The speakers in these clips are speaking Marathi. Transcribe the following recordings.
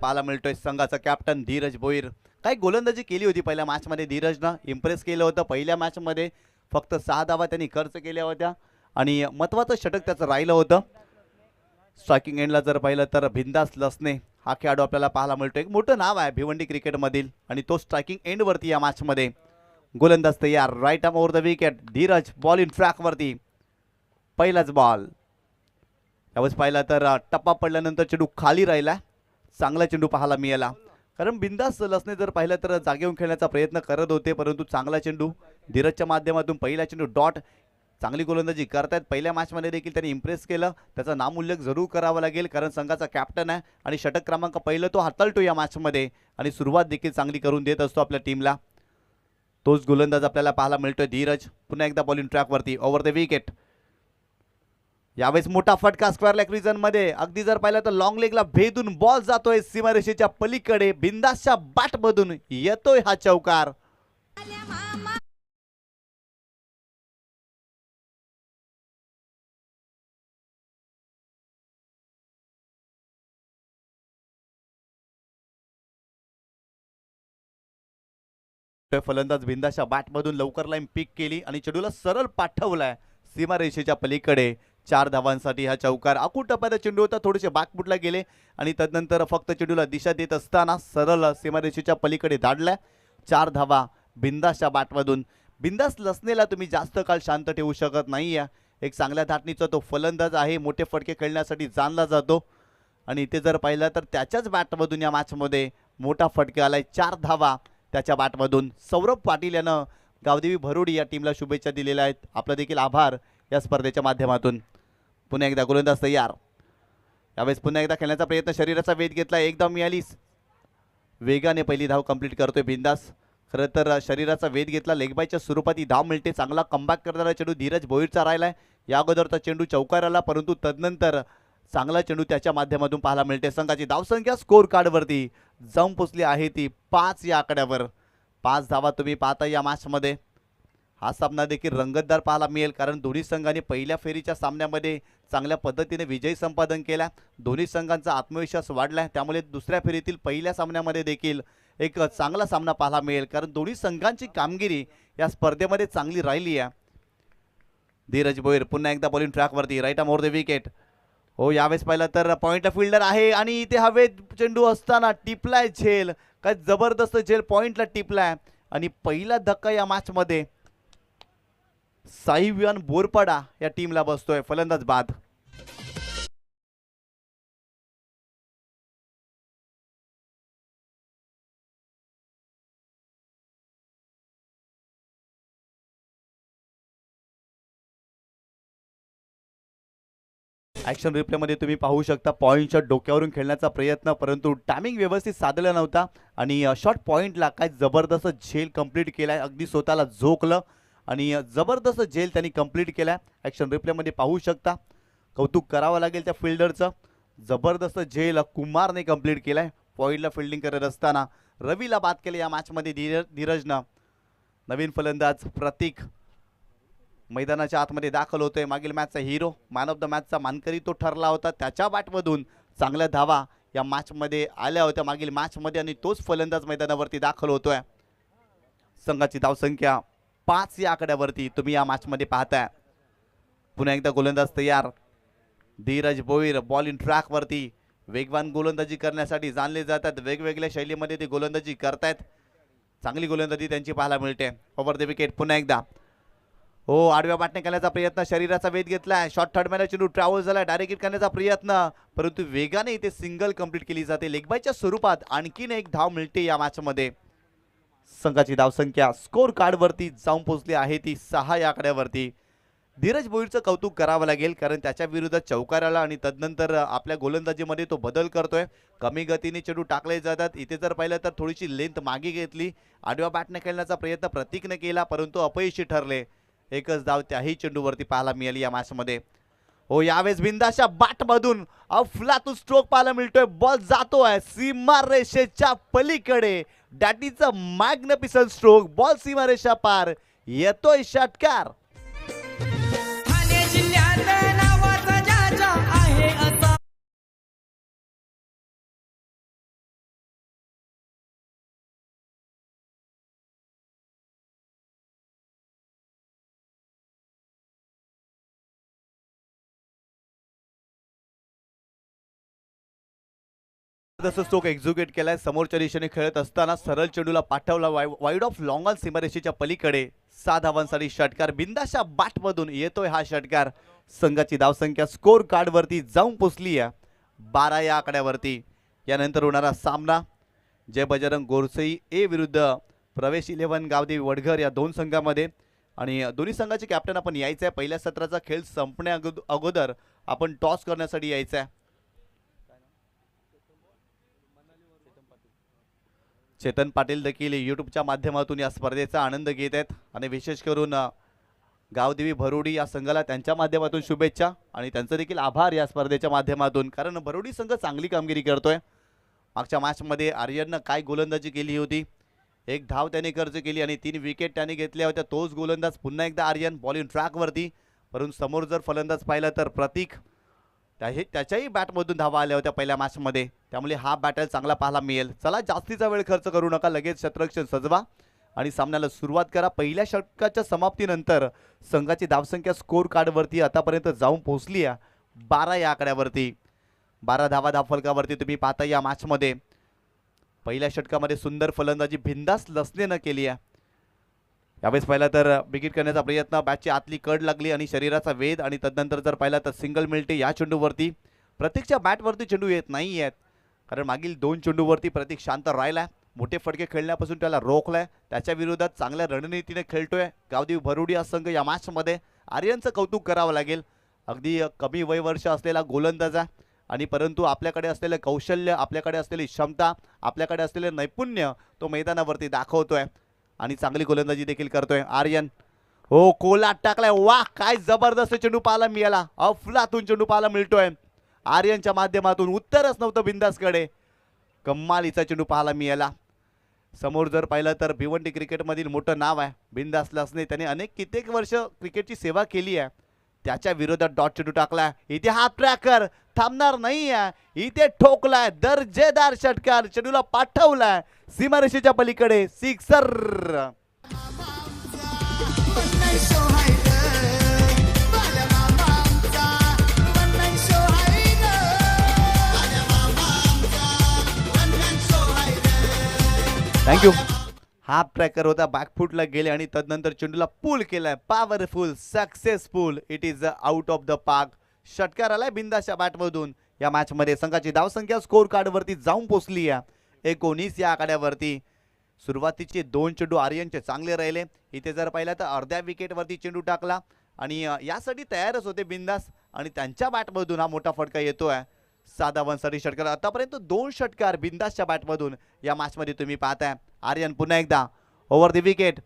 पाहायला मिळतोय संघाचा कॅप्टन धीरज भोईर. काही गोलंदाजी केली होती पहिल्या मॅचमध्ये, धीरजनं इम्प्रेस केलं होतं. पहिल्या मॅचमध्ये फक्त 6 धावा त्यांनी खर्च केल्या होत्या आणि महत्त्वाचं षटक त्याचं राहिलं होतं. स्ट्रायकिंग एंडला जर पाहिलं तर बिंदास लसने हा खेळाडू आपल्याला पाहायला मिळतो. एक मोठं नाव आहे भिवंडी क्रिकेटमधील आणि तो स्ट्रायकिंग एंडवरती या मॅचमध्ये. गोलंदाज तयार, right arm over the wicket. Dheeraj ball in ट्रॅकवरती, पहिलाच बॉल. यावेळेस पाहिला तर टप्पा पडल्यानंतर चेंडू खाली राहिला. चांगला चेंडू पाहायला मिळाला, कारण बिंदास लसने जर पाहिलं तर जागेवरून खेळण्याचा प्रयत्न करत होते, परंतु चांगला चेंडू धीरजच्या माध्यमातून पहिला चेंडू डॉट. चांगली गोलंदाजी करतायत. पहिल्या मॅचमध्ये देखील त्यांनी इम्प्रेस केलं. त्याचा नामोल्लेख जरूर करावा लागेल, कारण संघाचा कॅप्टन आहे आणि षटक क्रमांक पहिलं तो हाताळतो या मॅचमध्ये आणि सुरुवात देखील चांगली करून देत असतो आपल्या टीमला. तोच गोलंदाज आपल्याला पाहायला मिळतोय धीरज. पुन्हा एकदा बॉलिंग ट्रॅकवरती, ओव्हर द विकेट. यावेळेस मोठा फटका स्क्वेअर लेग रिजन मध्ये. अगदी जर पाहिलं तर लॉंग लेगला भेदून बॉल जातोय सीमारेषेच्या पलीकडे. बिंदासच्या बॅटमधून येतोय हा चौकार. फलंदाज बिंदासच्या बॅटमधून लवकर लाईन पिक केली आणि चेंडूला सरळ पाठवलाय सीमारेषेच्या पलीकडे. 4 धावांसाठी हा चौकार. आखूड टप्प्याचा चेंडू होता, थोडेसे बॅकफुटला गेले आणि तदनंतर फक्त चेंडूला दिशा देत असताना सरळ सीमारेषेच्या पलीकडे धाडलाय. 4 धावा बिंदासच्या बॅटमधून. बिंदास लसनेला तुम्ही जास्त काळ शांत ठेवू शकत नाही. एक चांगल्या धाटणीचा तो फलंदाज आहे, मोठे फटके खेळण्यासाठी जाणला जातो आणि इथे जर पाहिलं तर त्याच्याच बॅटमधून या मॅचमध्ये मोठा फटका आलाय. 4 धावा त्याच्या बॅटमधून. सौरभ पाटील यानं गावदेवी भरोडी या टीमला शुभेच्छा दिलेल्या आहेत. आपला देखील आभार या स्पर्धेच्या माध्यमातून. पुन्हा एकदा गोलंदाज तयार. यावेळेस पुन्हा एकदा खेळण्याचा प्रयत्न, शरीराचा वेध घेतला, एकदा मिळाली. वेगाने पहिली धाव कंप्लीट करतोय बिंदास. खरं तर शरीराचा वेध घेतला, लेगबायच्या स्वरूपात ही धाव मिळते. चांगला कमबॅक करणारा चेंडू धीरज भोईरचा राहिलाय. या अगोदरचा चेंडू चौकार आला, परंतु तदनंतर चांगला चेंडू त्याच्या माध्यमातून पाहायला मिळते. संघाची धावसंख्या स्कोर कार्डवरती जाऊन पोचली आहे ती 5 या आकड्यावर. 5 धावा तुम्ही पाहता या मॅचमध्ये. हा सामना देखील रंगतदार पाहायला मिळेल, कारण दोन्ही संघांनी पहिल्या फेरीच्या सामन्यामध्ये चांगल्या पद्धतीने विजय संपादन केला. दोन्ही संघांचा आत्मविश्वास वाढला, त्यामुळे दुसऱ्या फेरीतील पहिल्या सामन्यामध्ये देखील एक चांगला सामना पाहायला मिळेल, कारण दोन्ही संघांची कामगिरी या स्पर्धेमध्ये चांगली राहिली आहे. धीरज भोईर पुन्हा एकदा बॉलिंग ट्रॅकवरती, right arm over the wicket. हो, यावेळेस पाहिलं तर पॉइंट फिल्डर आहे आणि इथे हवेत चेंडू असताना टिपलाय झेल. काय जबरदस्त झेल पॉइंटला टिपलाय आणि पहिला धक्का या मॅचमध्ये साहिव्यान बोरपाडा या टीमला बसतोय. फलंदाज बाद. ॲक्शन रिप्लेमध्ये तुम्ही पाहू शकता पॉईंटच्या डोक्यावरून खेळण्याचा प्रयत्न, परंतु टायमिंग व्यवस्थित साधला नव्हता आणि शॉर्ट पॉईंटला काय जबरदस्त झेल कंप्लीट केलाय. अगदी स्वतःला झोकलं आणि जबरदस्त झेल त्यांनी कंप्लीट केलाय. ॲक्शन रिप्लेमध्ये पाहू शकता. कौतुक करावं लागेल त्या फिल्डरचं. जबरदस्त झेल कुमारने कंप्लीट केलाय. पॉईंटला फिल्डिंग करत असताना रवीला बाद केले या मॅचमध्ये धीरजनं. नवीन फलंदाज प्रतीक मैदानाच्या आतमध्ये दाखल होतोय. मागील मॅचचा हिरो, मॅन ऑफ द मॅचचा मानकरी तो ठरला होता. त्याच्या बॅटमधून चांगल्या धावा या मॅचमध्ये आल्या होत्या मागील मॅचमध्ये आणि तोच फलंदाज मैदानावरती दाखल होतोय. संघाची धावसंख्या 5 या आकड्यावरती तुम्ही या मॅचमध्ये पाहताय. पुन्हा एकदा गोलंदाज तयार. धीरज भोईर बॉल इन ट्रॅकवरती. वेगवान गोलंदाजी करण्यासाठी जाणले जातात, वेगवेगळ्या शैलीमध्ये ते गोलंदाजी करतायत. चांगली गोलंदाजी त्यांची पाहायला मिळते. ओव्हर द विकेट पुन्हा एकदा. हो, आडव्या बॅटने करण्याचा प्रयत्न, शरीराचा वेध घेतलाय. शॉर्ट थर्ड चेंडू ट्रॅव्हल झाला, डायरेक्ट हिट करण्याचा प्रयत्न, परंतु वेगाने इथे सिंगल कंप्लीट केली जाते. लेगबायच्या स्वरूपात आणखीन एक धाव मिळते या मॅचमध्ये. संघाची धावसंख्या स्कोर कार्डवरती जाऊन पोहोचली आहे ती 6 या आकड्यावरती. धीरज भोईरचं कौतुक करावं लागेल, कारण त्याच्या विरुद्धात चौकार आला आणि तदनंतर आपल्या गोलंदाजीमध्ये तो बदल करतोय. कमी गतीने चेंडू टाकले जातात. इथे जर पाहिलं तर थोडीशी लेंथ मागे घेतली. आडव्या बॅटने खेळण्याचा प्रयत्न प्रतीकने केला, परंतु अपयशी ठरले. एकच धाव त्याही चेंडूवरती पाहायला मिळाली या मॅचमध्ये. हो, यावेळेस बिंदासच्या बॅटमधून अफलातून स्ट्रोक पाहायला मिळतोय. बॉल जातोय सीमारेषेच्या पलीकडे. That is a magnificent stroke. Ball सीमारेषा पार येतोय षटकार. जसं स्ट्रोक एक्झिक्यूट केलाय. समोरच्या दिशेने खेळत असताना सरळ चेंडूला पाठवला वाईड ऑफ लॉंग ऑन सीमारेषेच्या पलीकडे. 6 धावांसाठी षटकार. बिंदाशा बॅटमधून येतोय हा षटकार. संघाची धावसंख्या स्कोर कार्ड वरती जाऊन पोचली आहे 12 या आकड्यावरती. यानंतर होणारा सामना जय बजरंग गोरसई ए विरुद्ध प्रवेश 11 गावदेवी वडघर या दोन संघामध्ये. आणि दोन्ही संघाचे कॅप्टन आपण यायचं आहे. पहिल्या सत्राचा खेळ संपण्या अगोदर आपण टॉस करण्यासाठी यायचं आहे. चेतन पाटील देखील यूट्यूबच्या माध्यमातून या स्पर्धेचा आनंद घेत आहेत आणि विशेष करून गावदेवी भरोडी या संघाला त्यांच्या माध्यमातून शुभेच्छा आणि त्यांचं देखील आभार या स्पर्धेच्या माध्यमातून. कारण भरोडी संघ चांगली कामगिरी करतोय. मागच्या मॅचमध्ये आर्यननं काय गोलंदाजी केली होती. एक धाव त्याने खर्च केली आणि 3 विकेट त्याने घेतल्या होत्या. तोच गोलंदाज पुन्हा एकदा आर्यन बॉलिंग ट्रॅकवरती. परंतु समोर जर फलंदाज पाहिला तर प्रतीक त्याच्याही बॅटमधून धावा आल्या होत्या पहिल्या मॅचमध्ये. त्यामुळे हा बॅटल चांगला पाहायला मिळेल. चला जास्तीचा वेळ खर्च करू नका. लगेच क्षेत्ररक्षण सजवा आणि सामन्याला सुरुवात करा. पहिल्या षटकाच्या समाप्तीनंतर संघाची धावसंख्या स्कोर कार्डवरती आतापर्यंत जाऊन पोहोचली आहे 12 या आकड्यावरती. 12 धावा धावफलकावरती तुम्ही पाहता. या मॅचमध्ये पहिल्या षटकामध्ये सुंदर फलंदाजी बिंदास लसनेनं केली आहे. यावेळेस पाहिला तर विकेट करण्याचा प्रयत्न. बॅटची आतली कड लागली आणि शरीराचा वेध आणि तदनंतर जर पाहिला तर सिंगल मिळते या चेंडूवरती. प्रतीकच्या बॅटवरती चेंडू येत नाही आहेत कारण मागील 2 चेंडूवरती प्रतीक शांत राहिला. मोठे फटके खेळण्यापासून त्याला रोखलाय. त्याच्या विरोधात चांगल्या रणनीतीने खेळतोय गावदेवी भरोडी हा संघ या मॅचमध्ये. आर्यनचं कौतुक करावं लागेल. अगदी कमी वय वर्ष असलेला गोलंदाज आहे आणि परंतु आपल्याकडे असलेलं कौशल्य, आपल्याकडे असलेली क्षमता, आपल्याकडे असलेले नैपुण्य तो मैदानावरती दाखवतोय आणि चांगली गोलंदाजी देखील करतोय आर्यन. हो, कोलाट टाकलाय. वाह, काय जबरदस्त चेंडू पाहायला मिळाला. अफलातून चेंडू पाहायला मिळतोय आर्यनच्या माध्यमातून. उत्तरच नव्हतं बिंदासकडे. कमालीचा चेंडू पाहायला मिळाला. समोर जर पाहिलं तर भिवंडी क्रिकेटमधील मोठं नाव आहे बिंदास लसने. त्याने अनेक कित्येक वर्ष क्रिकेटची सेवा केली आहे. त्याच्या विरोधात डॉट चेंडू टाकलाय. इथे हाफ ट्रॅकर थांबणार नाही आहे. इथे ठोकलाय दर्जेदार षटकार. चेंडूला पाठवलाय सीमारेषेच्या पलीकडे. सिक्सर. थँक्यू. हाफ ट्रॅकर होता. बॅकफुटला गेले आणि तदनंतर चेंडूला पूल केलाय. Powerful, successful. It is out of the park. षटकार आलाय बिंदाशा बॅटमधून. या मॅचमध्ये संघाची धावसंख्या स्कोर कार्डवरती जाऊन पोचली आहे 19 या आकड्यावरती. सुरुवातीचे 2 चेंडू आर्यनचे चांगले राहिले. इथे जर पाहिलं तर अर्ध्या विकेटवरती चेंडू टाकला आणि यासाठी तयारच होते बिंदास आणि त्यांच्या बॅटमधून हा मोठा फटका येतोय. 6 धावांसाठी षटकार. आतापर्यंत 2 षटकार बिंदासच्या बॅटमधून या मॅचमध्ये तुम्ही पाहताय. आर्यन पुन्हा एकदा ओव्हर द विकेट.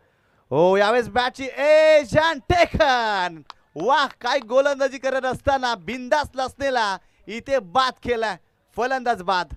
हो, यावेळेस बॅटची एज अँड टेकन. वाह, काय गोलंदाजी करत असताना बिंदास लसनेला इथे बाद केलाय. फलंदाज बाद.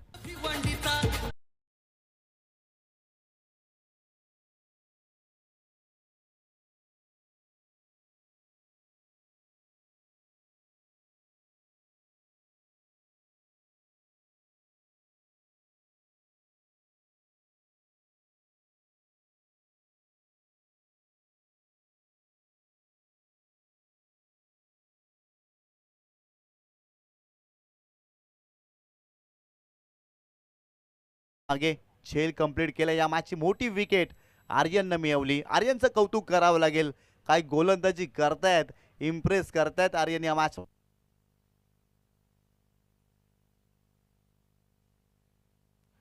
मागे झेल कंप्लीट केला. या मॅचची मोठी विकेट आर्यननं मिळवली. आर्यनचं कौतुक करावं लागेल. काय गोलंदाजी करतायत, इम्प्रेस करतायत आर्यन या मॅच.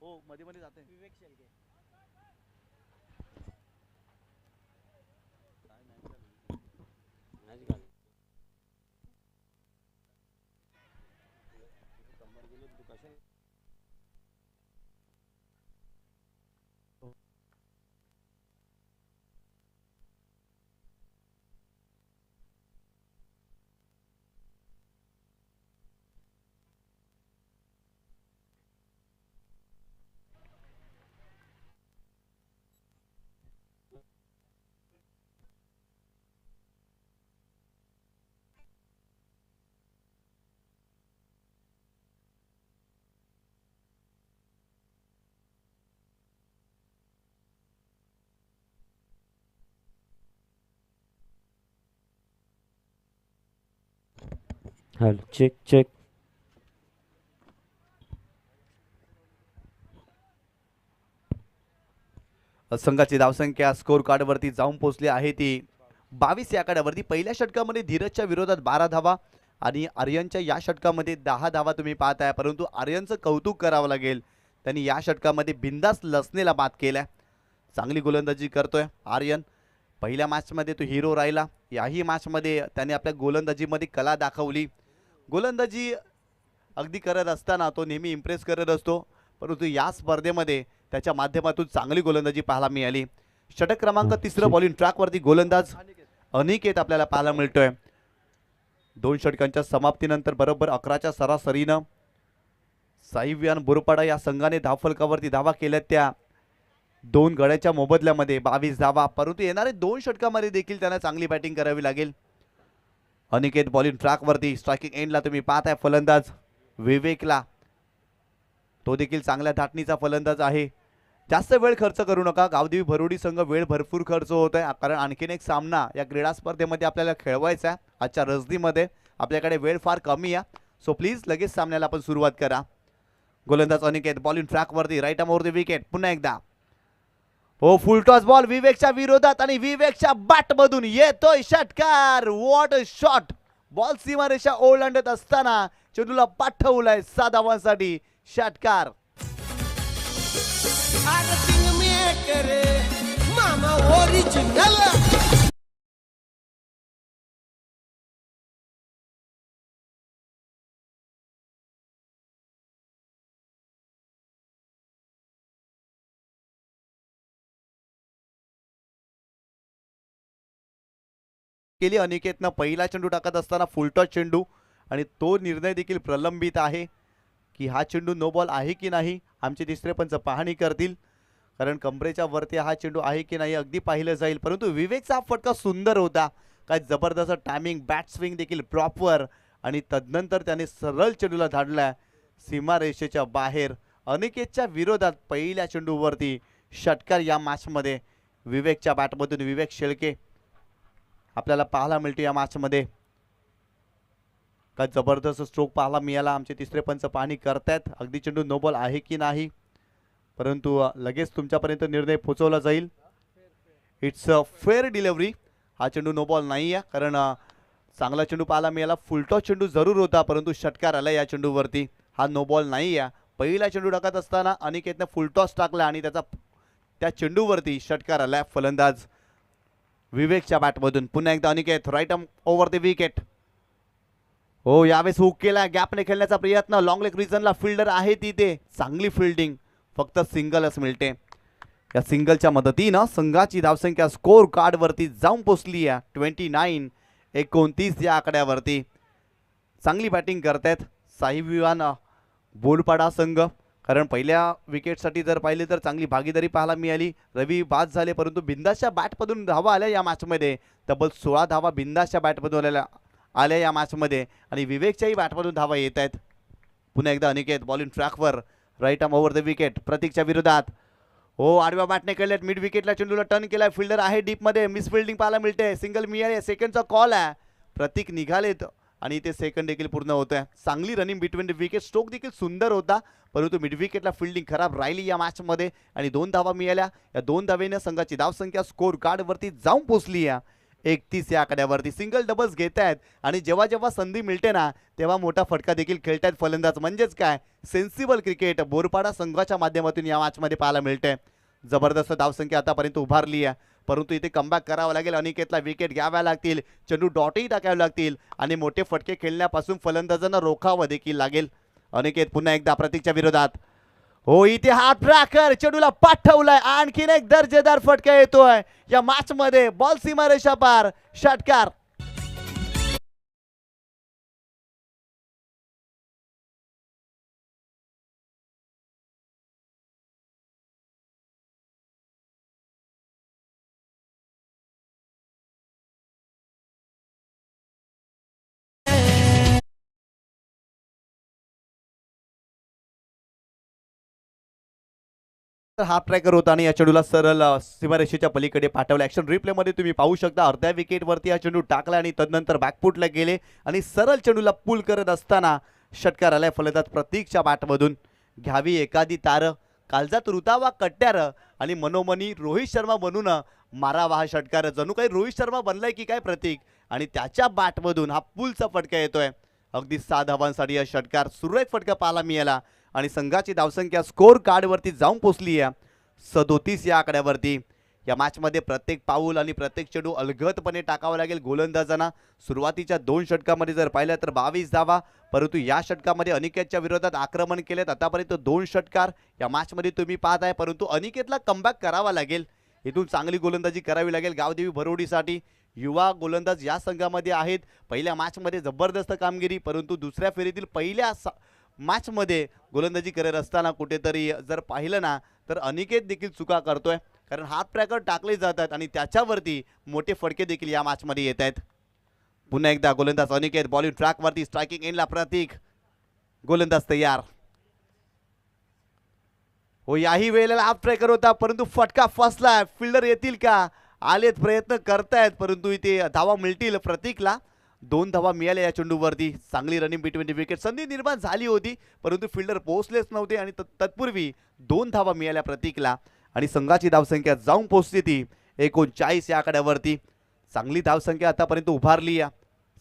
हो, मध्ये मध्ये जाते. Hello, check check. संघाची धावसंख्या स्कोर कार्डवरती जाऊन पोहोचली आहे ती 22 या आकड्यावरती. पहिल्या षटकामध्ये धीरजच्या विरोधात 12 धावा आणि आर्यनच्या या षटकामध्ये 10 धावा तुम्ही पाहताय. परंतु आर्यनचं कौतुक करावं लागेल, त्यांनी या षटकामध्ये बिंदास लसनेला बाद केलाय. चांगली गोलंदाजी करतोय आर्यन. पहिल्या मॅचमध्ये तो हिरो राहिला, याही मॅचमध्ये त्याने आपल्या गोलंदाजीमध्ये कला दाखवली. गोलंदाजी अगदी करत असताना तो नेहमी इम्प्रेस करत असतो, परंतु या स्पर्धेमध्ये त्याच्या माध्यमातून चांगली गोलंदाजी पाहायला मिळाली. षटक क्रमांक 3 बॉलिंग ट्रॅकवरती गोलंदाज अनिकेत आपल्याला पाहायला मिळतोय. 2 षटकांच्या समाप्तीनंतर बरोबर 11च्या सरासरीनं साहिव्यान बोरपाडा या संघाने धावफलकावरती धावा केल्या. त्या 2 गड्याच्या मोबदल्यामध्ये 22 धावा. परंतु येणारे 2 षटकामध्ये देखील त्यांना चांगली बॅटिंग करावी लागेल. अनिकेत बॉलिंग ट्रॅकवरती स्ट्रायकिंग एंडला तुम्ही पाहताय फलंदाज विवेकला, तो देखील चांगल्या धाटणीचा फलंदाज आहे. जास्त वेळ खर्च करू नका. गावदेवी भरोडी संघ वेळ भरपूर खर्च होत आहे, कारण आणखीन एक सामना या क्रीडा स्पर्धेमध्ये आपल्याला खेळवायचा आहे. आजच्या रजनीमध्ये आपल्याकडे वेळ फार कमी आहे, सो प्लीज लगेच सामन्याला आपण सुरुवात करा. गोलंदाज अनिकेत बॉलिंग ट्रॅकवरती right arm over the wicket. पुन्हा एकदा हो फुल टॉस बॉल विवेकच्या विरोधात आणि विवेकच्या बॅटमधून येतोय षटकार. What a shot. बॉल सीमारेषा ओलांडत असताना चेंडूला पाठवलाय 6 धावांसाठी. षटकार. केली अनिकेतनं पहिला चेंडू टाकत असताना फुलटॉस चेंडू, आणि तो निर्णय देखील प्रलंबित आहे की हा चेंडू नो बॉल आहे की नाही. आमचे तिसरे पंच पाहणी करतील, कारण कमरेच्या वरती हा चेंडू आहे की नाही अगदी पाहिलं जाईल. परंतु विवेकचा हा फटका सुंदर होता, काय जबरदस्त टायमिंग, बॅट स्विंग देखील प्रॉपर, आणि तदनंतर त्याने सरळ चेंडूला धाडला सीमारेषेच्या बाहेर. अनिकेतच्या विरोधात पहिल्या चेंडूवरती षटकार या मॅचमध्ये विवेकच्या बॅटमधून. विवेक शेळके आपल्याला पाहायला मिळते या मॅचमध्ये. काय जबरदस्त स्ट्रोक पाहायला मिळाला. आमचे तिसरे पंच पाहणी करतायत अगदी चेंडू नो बॉल आहे की नाही, परंतु लगेच तुमच्यापर्यंत निर्णय पोहोचवला जाईल. It's a fair delivery. हा चेंडू नो बॉल नाही आहे, कारण चांगला चेंडू पाहायला मिळाला. फुलटॉस चेंडू जरूर होता, परंतु षटकार आला या चेंडूवरती. हा नो बॉल नाही आहे. पहिला चेंडू टाकत असताना अनिकेतने फुलटॉस टाकला आणि त्या चेंडूवरती षटकार आला फलंदाज विवेकच्या बॅटमधून. पुन्हा एकदा Aniket right arm over the wicket. हो यावेळेस हुक केला, गॅपने खेळण्याचा प्रयत्न. लॉंग लेग रिजनला फिल्डर आहे तिथे, चांगली फिल्डिंग, फक्त सिंगलच मिळते. या सिंगलच्या मदतीनं संघाची धावसंख्या स्कोर कार्डवरती जाऊन पोचली आहे 29-29 या आकड्यावरती. चांगली बॅटिंग करतायत साहिविवान बोलपाडा संघ, कारण पहिल्या विकेटसाठी जर पाहिले तर चांगली भागीदारी पाहायला मिळाली. रवी बाद झाले, परंतु बिंदासच्या बॅटमधून धावा आल्या या मॅचमध्ये. तब्बल 16 धावा बिंदासच्या बॅटमधून आल्या या मॅचमध्ये, आणि विवेकच्याही बॅटमधून धावा येत आहेत. पुन्हा एकदा अनिकेत बॉलिंग ट्रॅकवर right arm over the wicket. प्रतीकच्या विरोधात हो आडव्या बॅटने खेळलेत. मिड विकेटला चेंडूला टर्न केलाय. फिल्डर आहे डीपमध्ये, मिस फिल्डिंग पाहायला मिळते. सिंगल मिळाले, सेकंडचा कॉल आहे. प्रतीक निघालेत आणि ते सेकंड देखील पूर्ण होत आहे. चांगली running between the wicket. Stroke देखील सुंदर होता, परंतु मिड विकेटला फिल्डिंग खराब राहिली या मॅचमध्ये आणि 2 धावा मिळाल्या. या 2 धावेने संघाची धावसंख्या स्कोर कार्डवरती जाऊन पोचली आहे 31 या आकड्यावरती. सिंगल डबल्स घेत आहेत, आणि जेव्हा जेव्हा संधी मिळते ना तेव्हा मोठा फटका देखील खेळतायत फलंदाज. म्हणजेच काय, सेन्सिबल क्रिकेट बोरपाडा संघाच्या माध्यमातून या मॅचमध्ये पाहायला मिळते. जबरदस्त धावसंख्या आतापर्यंत उभारली आहे, परंतु इथे कमबॅक करावं लागेल. अनिकेतला विकेट घ्याव्या लागतील, चेंडू डॉटही टाकावे लागतील, आणि मोठे फटके खेळण्यापासून फलंदाजांना रोखावं देखील लागेल. अनिकेत पुन्हा एकदा प्रतीकच्या विरोधात. हो इथे हात ट्रॅकर चेंडूला पाठवलाय. आणखीन एक दर्जेदार फटका येतोय या मॅच मध्ये. बॉल सीमारेषा पार. षटकार. हाफ ट्रॅकर होता आणि या चेंडूला सरळ सीमारेषेच्या पलीकडे पाठवलं. ॲक्शन रिप्लेमध्ये तुम्ही पाहू शकता अर्ध्या विकेटवरती हा चेंडू टाकला आणि तदनंतर बॅकफुटला गेले आणि सरळ चेंडूला पुल करत असताना षटकार आलाय फलंदाज प्रतीकच्या बॅटमधून. घ्यावी एखादी तार, काळजात रुतावा कट्ट्यार, आणि मनोमनी रोहित शर्मा बनून मारावा हा षटकार. जणू काही रोहित शर्मा बनलाय की काय प्रतीक, आणि त्याच्या बॅटमधून हा पुलचा फटका येतोय. अगदी 6 धावांसाठी हा षटकार सुरेख फटका पाहायला मिळाला आणि संघाची धावसंख्या स्कोर कार्डवरती जाऊन पोहोचली आहे 37 या आकड्यावरती. या मॅचमध्ये प्रत्येक पाऊल आणि प्रत्येक चेंडू अलगदपणे टाकावा लागेल गोलंदाजांना. सुरुवातीच्या 2 षटकामध्ये जर पाहिलं तर 22 धावा, परंतु या षटकामध्ये अनिकेतच्या विरोधात आक्रमण केलेत. आतापर्यंत 2 षटकार या मॅचमध्ये तुम्ही पाहत आहे, परंतु अनिकेतला कमबॅक करावा लागेल. इथून चांगली गोलंदाजी करावी लागेल गावदेवी भरोडीसाठी. युवा गोलंदाज या संघामध्ये आहेत. पहिल्या मॅचमध्ये जबरदस्त कामगिरी, परंतु दुसऱ्या फेरीतील पहिल्या मॅचमध्ये गोलंदाजी करत असताना कुठेतरी जर पाहिलं ना तर अनिकेत देखील चुका करतोय, कारण हात ट्रॅकर टाकले जातात आणि त्याच्यावरती मोठे फटके देखील या मॅचमध्ये येत आहेत. पुन्हा एकदा गोलंदाज अनिकेत बॉलिंग ट्रॅकवरती, स्ट्रायकिंग एंडला प्रतीक. गोलंदाज तयार हो. याही वेळेला हाफ ट्रॅकर होता, परंतु फटका फसला. फिल्डर येतील का, आलेत, प्रयत्न करतायत, परंतु इथे धावा मिळतील प्रतीकला. 2 धावा मिळाल्या या चेंडूवरती. चांगली रनिंग बिटवीन द विकेट, संधी निर्माण झाली होती, परंतु फिल्डर पोहोचलेच नव्हते आणि तत्पूर्वी 2 धावा मिळाल्या प्रतीकला आणि संघाची धावसंख्या जाऊन पोहोचली ती 39 या आकड्यावरती. चांगली धावसंख्या आतापर्यंत उभारली आहे.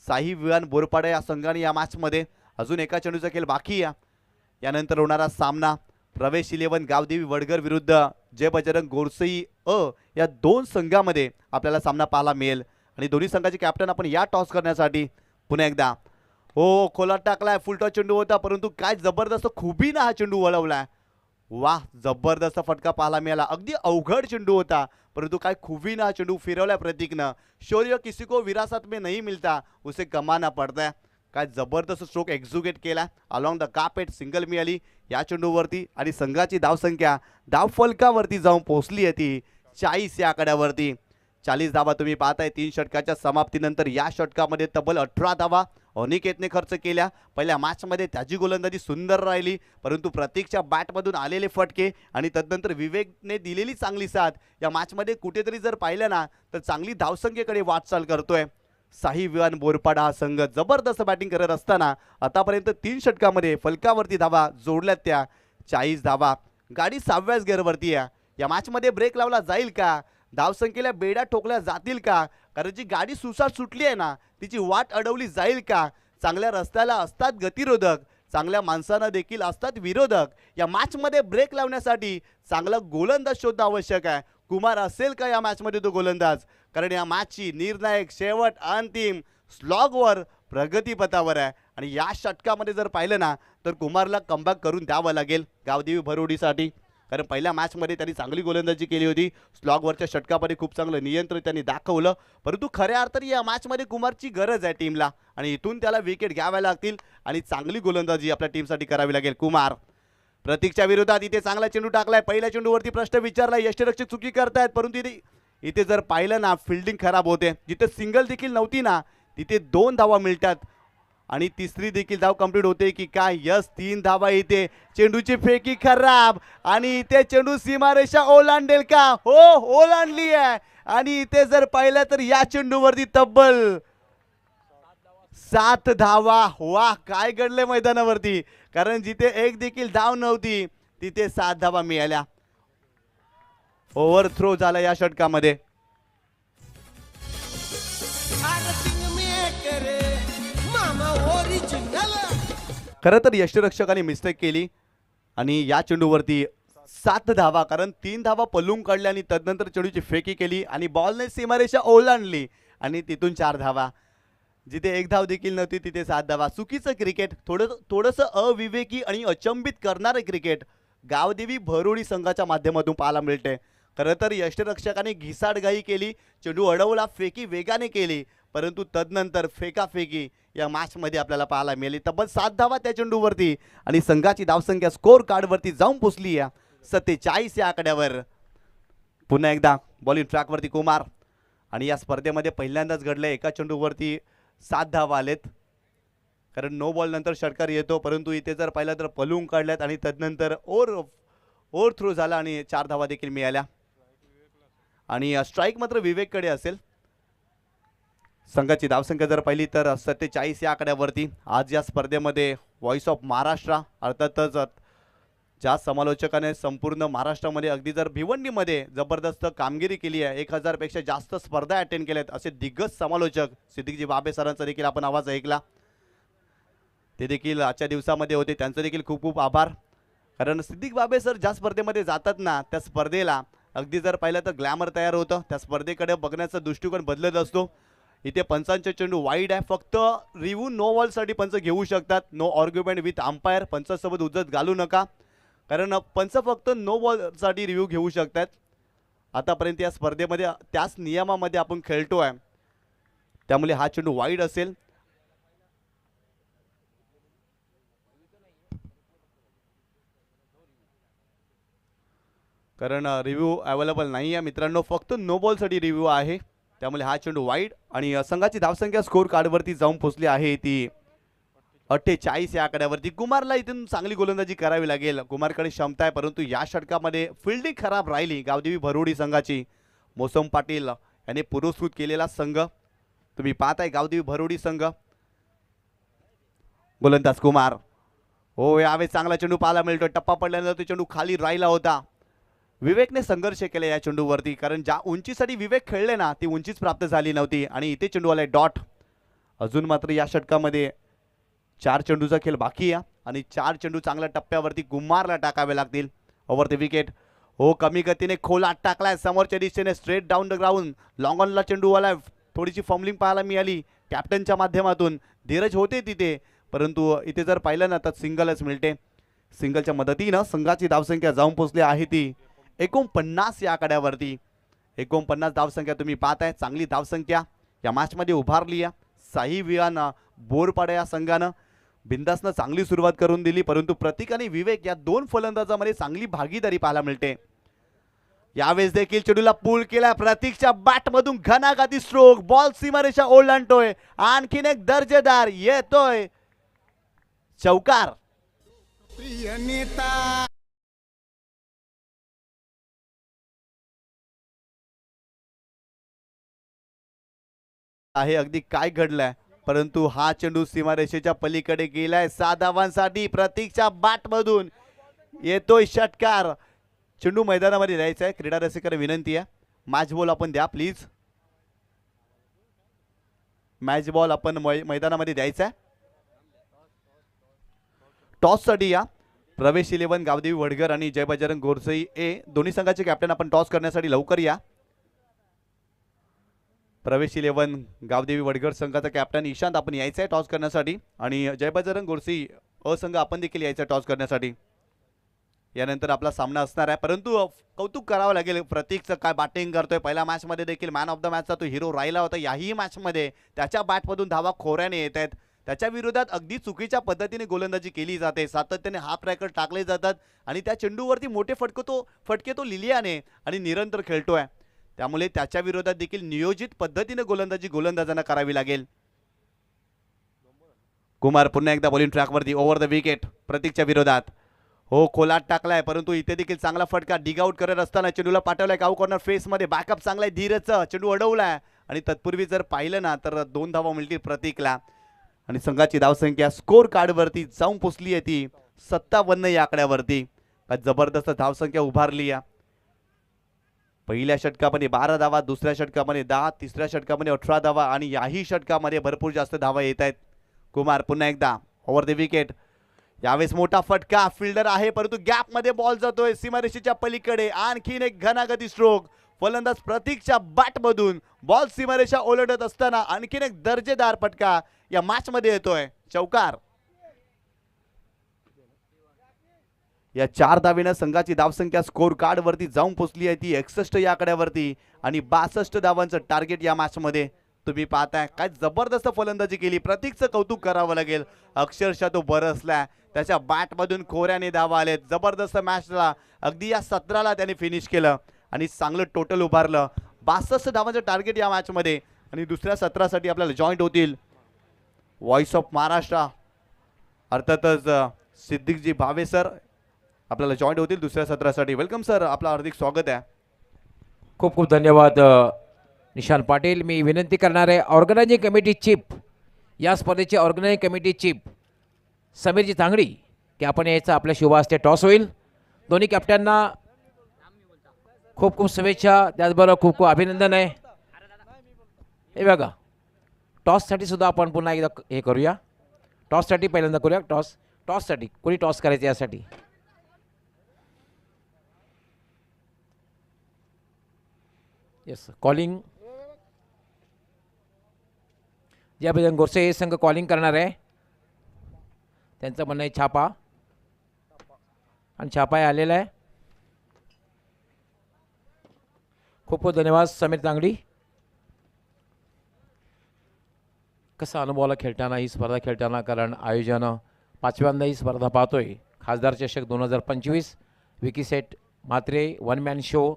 साई विवान बोरपाडा या संघाने या मॅचमध्ये. अजून एका चेंडूचा खेळ बाकी आहे. यानंतर होणारा सामना प्रवेश 11 गावदेवी वडगर विरुद्ध जय बजरंग गोरसई या 2 संघामध्ये आपल्याला सामना पाहायला मिळेल. आणि दोन्ही संघाचे कॅप्टन आपण या टॉस करण्यासाठी पुन्हा एकदा हो खोलात टाकलाय. फुलटॉस चेंडू होता, परंतु काय जबरदस्त खुबीनं हा चेंडू वळवलाय. वाह, जबरदस्त फटका पाहायला मिळाला. अगदी अवघड चेंडू होता, परंतु काय खुबीनं हा चेंडू फिरवलाय प्रतीकनं. शौर्य किसी को विरासत में नहीं मिलता, उसे कमाना पड़ता है. काय जबरदस्त स्ट्रोक एक्झिक्यूट केला. अलॉंग द कार्पेट सिंगल मिळाली या चेंडूवरती आणि संघाची धावसंख्या धावफलकावरती जाऊन पोहोचली आहे ती 40 या आकड्यावरती. 40 धावा तुम्ही पाहताय 3 षटकाच्या समाप्तीनंतर. या षटकामध्ये तब्बल 18 धावा अनिकेतने खर्च केल्या. पहिल्या मॅचमध्ये त्याची गोलंदाजी सुंदर राहिली, परंतु प्रतीकच्या बॅटमधून आलेले फटके आणि तदनंतर विवेकने दिलेली चांगली साथ या मॅचमध्ये कुठेतरी जर पाहिलं ना तर चांगली धावसंख्येकडे वाटचाल करतोय. साई विवान बोरपाडा हा संघ जबरदस्त बॅटिंग करत असताना आतापर्यंत 3 षटकामध्ये फलकावरती धावा जोडल्यात त्या 40 धावा. गाडी 6व्याच गेअरवरती आहे. या मॅचमध्ये ब्रेक लावला जाईल का, धावसंख्येला बेड्या ठोकल्या जातील का, कारण जी गाडी सुसाट सुटली आहे ना तिची वाट अडवली जाईल का. चांगल्या रस्त्याला असतात गतिरोधक, चांगल्या माणसांना देखील असतात विरोधक. या मॅचमध्ये ब्रेक लावण्यासाठी चांगला गोलंदाज शोधणं आवश्यक आहे. कुमार असेल का या मॅचमध्ये तो गोलंदाज, कारण या मॅचची निर्णायक शेवट अंतिम स्लॉगवर प्रगतीपथावर आहे. आणि या षटकामध्ये जर पाहिलं ना तर कुमारला कमबॅक करून द्यावं लागेल गावदेवी भरोडीसाठी, कारण पहिल्या मॅचमध्ये त्यांनी चांगली गोलंदाजी केली होती. स्लॉगवरच्या षटकामध्ये खूप चांगलं नियंत्रण त्यांनी दाखवलं, परंतु खऱ्या अर्थाने या मॅचमध्ये कुमारची गरज आहे टीमला आणि इथून त्याला विकेट घ्याव्या लागतील आणि चांगली गोलंदाजी आपल्या टीमसाठी करावी लागेल. कुमार प्रतीकच्या विरोधात इथे चांगला चेंडू टाकलाय. पहिल्या चेंडूवरती प्रश्न विचारला, यष्टीरक्षक चुकी करतायत, परंतु इथे जर पाहिलं ना फिल्डिंग खराब होते. जिथे सिंगल देखील नव्हती ना तिथे 2 धावा मिळतात आणि तिसरी देखील धाव कंप्लीट होते की काय. यस, 3 धावा. इथे चेंडूची फेकी खराब आणि इथे चेंडू सीमारेषा ओलांडेल का, हो ओलांडली आहे. आणि इथे जर पाहिलं तर या चेंडूवरती तब्बल 7 धावा. वाह, काय घडले मैदानावरती, कारण जिथे एक देखील धाव नव्हती तिथे 7 धावा मिळाल्या. ओव्हर थ्रो झाला या षटकामध्ये. खरं तर यष्टीरक्षकाने मिस्टेक केली आणि या चेंडूवरती 7 धावा, कारण 3 धावा पलून काढल्या आणि तदनंतर चेंडूची फेकी केली आणि बॉलने सीमारेषा ओलांडली आणि तिथून 4 धावा. जिथे 1 धाव देखील नव्हती तिथे 7 धावा. चुकीचं क्रिकेट, थोडंसं अविवेकी आणि अचंबित करणारे क्रिकेट गावदेवी भरोडी संघाच्या माध्यमातून पाहायला मिळते. खरं तर यष्टीरक्षकाने घिसाडघाई केली, चेंडू अडवला, फेकी वेगाने केली, परंतु तदनंतर फेकाफेकी या मॅचमध्ये आपल्याला पाहायला मिळाली. तब्बल 7 धावा त्या चेंडूवरती आणि संघाची धावसंख्या स्कोर कार्डवरती जाऊन पोचली आहे 47 या आकड्यावर. पुन्हा एकदा बॉलिंग ट्रॅकवरती कुमार आणि या स्पर्धेमध्ये पहिल्यांदाच घडलं एका चेंडूवरती 7 धावा आलेत, कारण नो बॉल नंतर षटकार येतो, परंतु इथे जर पाहिलं तर पलून काढल्यात आणि तदनंतर ओव्हर थ्रो झाला आणि 4 धावा देखील मिळाल्या आणि स्ट्राईक मात्र विवेककडे असेल. संघाची धावसंख्या जर पाहिली तर 47 या आकड्यावरती. आज या स्पर्धेमध्ये व्हॉइस ऑफ महाराष्ट्र अर्थातच ज्या समालोचकाने संपूर्ण महाराष्ट्रामध्ये अगदी जर भिवंडीमध्ये जबरदस्त कामगिरी केली आहे, 1000 पेक्षा जास्त स्पर्धा अटेंड केल्यात असे दिग्गज समालोचक सिद्दीकजी बाबे सरांचा देखील आपण आवाज ऐकला, ते देखील आजच्या दिवसामध्ये होते. त्यांचं देखील खूप खूप आभार. कारण सिद्दीक बाबे सर ज्या स्पर्धेमध्ये जातात ना, त्या स्पर्धेला अगदी जर पाहिलं तर ग्लॅमर तयार होतं. त्या स्पर्धेकडे बघण्याचा दृष्टिकोन बदलत असतो. इथे पंचांचे चेंडू वाईड आहे, फक्त रिव्ह्यू नो बॉलसाठी पंच घेऊ शकतात. No argument with umpire. पंचासोबत उजत घालू नका, कारण पंच फक्त नो बॉलसाठी रिव्ह्यू घेऊ शकतात. आतापर्यंत या स्पर्धेमध्ये त्याच नियमामध्ये आपण खेळतो आहे, त्यामुळे हा चेंडू वाईड असेल. कारण रिव्ह्यू अवेलेबल नाही आहे मित्रांनो, फक्त नो बॉलसाठी रिव्ह्यू आहे, त्यामुळे हा चेंडू वाईड. आणि संघाची धावसंख्या स्कोर कार्डवरती जाऊन पोहोचली आहे ती 48 या आकड्यावरती. कुमारला इथून चांगली गोलंदाजी करावी लागेल. कुमारकडे क्षमता आहे, परंतु या षटकामध्ये फिल्डिंग खराब राहिली गावदेवी भरोडी संघाची. मोसम पाटील याने पुरस्कृत केलेला संघ तुम्ही पाहताय, गावदेवी भरोडी संघ. गोलंदाज कुमार, हो यावेळी चांगला चेंडू पाहायला मिळतो. टप्पा पडल्यानंतर तो चेंडू खाली राहिला होता. विवेकने संघर्ष केला या चेंडूवरती, कारण ज्या उंचीसाठी विवेक खेळले ना, ती उंचीच प्राप्त झाली नव्हती. आणि इथे चेंडू आलाय डॉट. अजून मात्र या षटकामध्ये 4 चेंडूचा खेळ बाकी आहे आणि 4 चेंडू चांगल्या टप्प्यावरती कुमारला टाकावे लागतील. Over the wicket. हो कमी गतीने खोल आत टाकलाय समोरच्या दिशेने, straight down the ground. Long ऑनला चेंडू आलाय. थोडीशी फॉर्मलिंग पाहायला मिळाली कॅप्टनच्या माध्यमातून. धीरज होते तिथे, परंतु इथे जर पाहिलं ना तर सिंगलच मिळते. सिंगलच्या मदतीनं संघाची धावसंख्या जाऊन पोहोचली आहे ती 49 या आकड्यावरती. 49 धावसंख्या तुम्ही पाहताय. चांगली धावसंख्या या मॅचमध्ये उभारली आहे. साई विहान बोरपाडा या संघानं बिंदासनं चांगली सुरुवात करून दिली, परंतु प्रतीक आणि विवेक या 2 फलंदाजांमध्ये चांगली भागीदारी पाहायला मिळते. यावेळेस देखील चेंडूला पूल केला. प्रतीकच्या बॅटमधून घणाघाती स्ट्रोक. बॉल सीमारेषा ओलांडतोय. आणखीन एक दर्जेदार येतोय चौकार. प्रिय नेता आहे अगदी काय घडलंय, परंतु हा चेंडू सीमारेषेच्या पलीकडे गेलाय. 6 धावांसाठी प्रतीकच्या बॅटमधून येतोय षटकार. चेंडू मैदानामध्ये द्यायचा आहे. क्रीडा रसिकांना विनंती आहे, मॅच बॉल आपण द्या प्लीज. मॅच बॉल आपण मैदानामध्ये द्यायचा आहे. टॉससाठी या प्रवेश 11 गावदेवी वडगर आणि जय बजरंग गोरसई ए दोन्ही संघाचे कॅप्टन आपण टॉस करण्यासाठी लवकर या. प्रवेश 11 गावदेवी वडगर संघाचा कॅप्टन ईशांत आपण यायचं आहे टॉस करण्यासाठी, आणि जय बजरंग गोरसी संघ आपण देखील यायचं टॉस करण्यासाठी. यानंतर आपला सामना असणार आहे, परंतु कौतुक करावं लागेल प्रतीकचं, काय बॅटिंग करतोय. पहिल्या मॅचमध्ये देखील मॅन ऑफ द मॅचचा तो हिरो राहिला होता. याही मॅचमध्ये त्याच्या बॅटमधून धावा खोऱ्याने येत आहेत. त्याच्या विरोधात अगदी चुकीच्या पद्धतीने गोलंदाजी केली जाते. सातत्याने हाफ ट्रॅकर टाकले जातात आणि त्या चेंडूवरती मोठे फटके तो लिलियाने आणि निरंतर खेळतोय. त्यामुळे त्याच्या विरोधात देखील नियोजित पद्धतीने गोलंदाजी गोलंदाजांना करावी लागेल. कुमार पुन्हा एकदा बॉलिंग ट्रॅकवरती. ओव्हर द विकेट प्रतीकच्या विरोधात. हो खोलात टाकलाय, परंतु इथे देखील चांगला फटका. डिग आउट करत असताना चेंडूला पाठवलाय काऊ कॉर्नर फेस मध्ये. बॅकअप चांगलाय धीरजचा. चेंडू अडवलाय आणि तत्पूर्वी जर पाहिलं ना तर 2 धावा मिळतील प्रतीकला. आणि संघाची धावसंख्या स्कोर कार्डवरती जाऊन पोचली आहे ती 57 या आकड्यावरती. जबरदस्त धावसंख्या उभारली आहे. पहिल्या षटकामध्ये 12 धावा, दुसऱ्या षटकामध्ये 10, तिसऱ्या षटकामध्ये 18 धावा आणि याही षटकामध्ये भरपूर जास्त धावा येत आहेत. कुमार पुन्हा एकदा ओव्हर द विकेट. यावेळेस मोठा फटका. फिल्डर आहे, परंतु गॅप मध्ये बॉल जातोय सीमारेषेच्या पलीकडे. आणखीन एक घनागती स्ट्रोक. फलंदाज प्रतीकच्या बॅटमधून बॉल सीमारेषा ओलांडत असताना आणखीन एक दर्जेदार फटका या मॅच मध्ये येतोय. चौकार. या 4 धावेनं संघाची धावसंख्या स्कोर कार्ड वरती जाऊन पोहोचली आहे ती 61 या आकड्यावरती आणि 62 धावांचं टार्गेट या मॅच मध्ये तुम्ही पाहताय. काय जबरदस्त फलंदाजी केली. प्रतीकचं कौतुक करावं लागेल. अक्षरशः तो बरसलाय. त्याच्या बॅटमधून खोऱ्याने धावा आलेत. जबरदस्त मॅचला अगदी या 17ला त्याने फिनिश केलं आणि चांगलं टोटल उभारलं. 62 धावांचं टार्गेट या मॅच मध्ये आणि दुसऱ्या सत्रासाठी आपल्याला जॉईंट होतील व्हॉइस ऑफ महाराष्ट्र अर्थातच सिद्दीकजी भावे सर आपल्याला जॉईंट होतील दुसऱ्या सत्रासाठी. वेलकम सर, आपलं हार्दिक स्वागत आहे. खूप खूप धन्यवाद निशांत पाटील. मी विनंती करणार आहे ऑर्गनायझिंग कमिटी चीफ, या स्पर्धेचे ऑर्गनायझिंग कमिटी चीफ समीरजी तांगडी की आपण यायचं आपल्या शुभ हस्ते टॉस होईल दोन्ही कॅप्टनना खूप खूप शुभेच्छा, त्याचबरोबर खूप खूप अभिनंदन आहे. हे बघा, टॉससाठी सुद्धा आपण पुन्हा एकदा हे करूया. टॉससाठी पहिल्यांदा करूया. टॉससाठी कोणी टॉस करायचं यासाठी. Yes, calling. ज्या बजरंग गोरसे हे संघ कॉलिंग करणार आहे, त्यांचं म्हणणं आहे छापा, आणि छापा आलेला आहे. खूप खूप धन्यवाद समीर तांगडी. कसा अनुभव आला खेळताना, ही स्पर्धा खेळताना, कारण आयोजन 5व्यांदा ही स्पर्धा पाहतोय. खासदार चषक 2025, विकीसेट म्हात्रे वन मॅन शो,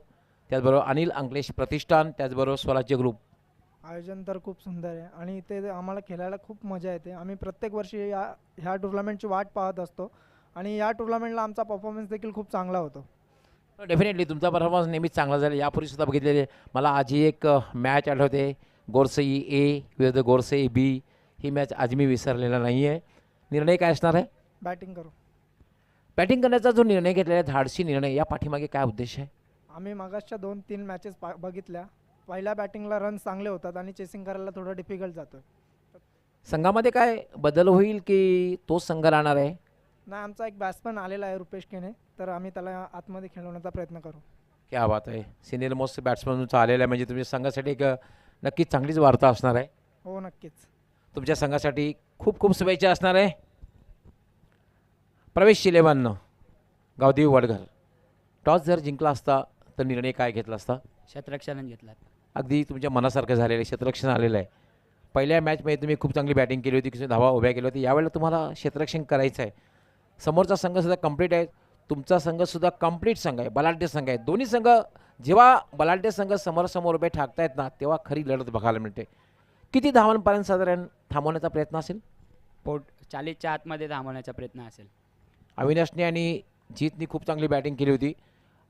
त्याचबरोबर अनिल अंकलेश प्रतिष्ठान, त्याचबरोबर स्वराज्य ग्रुप. आयोजन तर खूप सुंदर आहे आणि इथे आम्हाला खेळायला खूप मजा येते. आम्ही प्रत्येक वर्षी ह्या टुर्नामेंटची वाट पाहत असतो आणि या टुर्नामेंटला आमचा परफॉर्मन्स देखील खूप चांगला होतो. डेफिनेटली तुमचा परफॉर्मन्स नेहमीच चांगला झाला. यापूर्वी सुद्धा बघितलेले मला आजही एक मॅच आठवते, गोरसई ए विरुद्ध गोरसई बी. ही मॅच आज मी विसरलेला नाही आहे. निर्णय काय असणार आहे? बॅटिंग करू. बॅटिंग करण्याचा जो निर्णय घेतलेला आहे, धाडसी निर्णय, या पाठीमागे काय उद्देश आहे? आम्ही मागासच्या 2-3 मॅचेस बघितल्या. पहिल्या बॅटिंगला रन चांगले होतात आणि चेसिंग करायला थोडं डिफिकल्ट जातं. संघामध्ये काय बदल होईल की तोच संघ राहणार आहे? नाही, आमचा एक बॅट्समन आलेला आहे रुपेश केने, तर आम्ही त्याला आतमध्ये खेळवण्याचा प्रयत्न करू. क्या बात आहे. सिनियर मोस्ट बॅट्समन तुमचा आलेला आहे, म्हणजे तुमच्या संघासाठी एक नक्कीच चांगलीच वार्ता असणार आहे. हो, नक्कीच. तुमच्या संघासाठी खूप खूप शुभेच्छा असणार आहे. प्रवेश 11 गावदेवी वडघर, टॉस जर जिंकला असता तर निर्णय काय घेतला असता? क्षेत्ररक्षण घेतला. अगदी तुमच्या मनासारखं झालेलं आहे, क्षेत्ररक्षण आलेलं आहे. पहिल्या मॅचमध्ये तुम्ही खूप चांगली बॅटिंग केली होती, धावा उभ्या केल्या होती. यावेळेला तुम्हाला क्षेत्ररक्षण करायचं आहे. समोरचा संघसुद्धा कंप्लीट आहे, तुमचा संघसुद्धा कंप्लीट संघ आहे, बलाढ्य संघ आहे. दोन्ही संघ जेव्हा बलाढ्य संघ समोरासमोर उभे ठाकतायत ना, तेव्हा खरी लढत बघायला मिळते. किती धावांपर्यंत साधारण थांबवण्याचा प्रयत्न असेल? 40च्या आतमध्ये थांबवण्याचा प्रयत्न असेल. अविनाशने आणि जीतनी खूप चांगली बॅटिंग केली होती.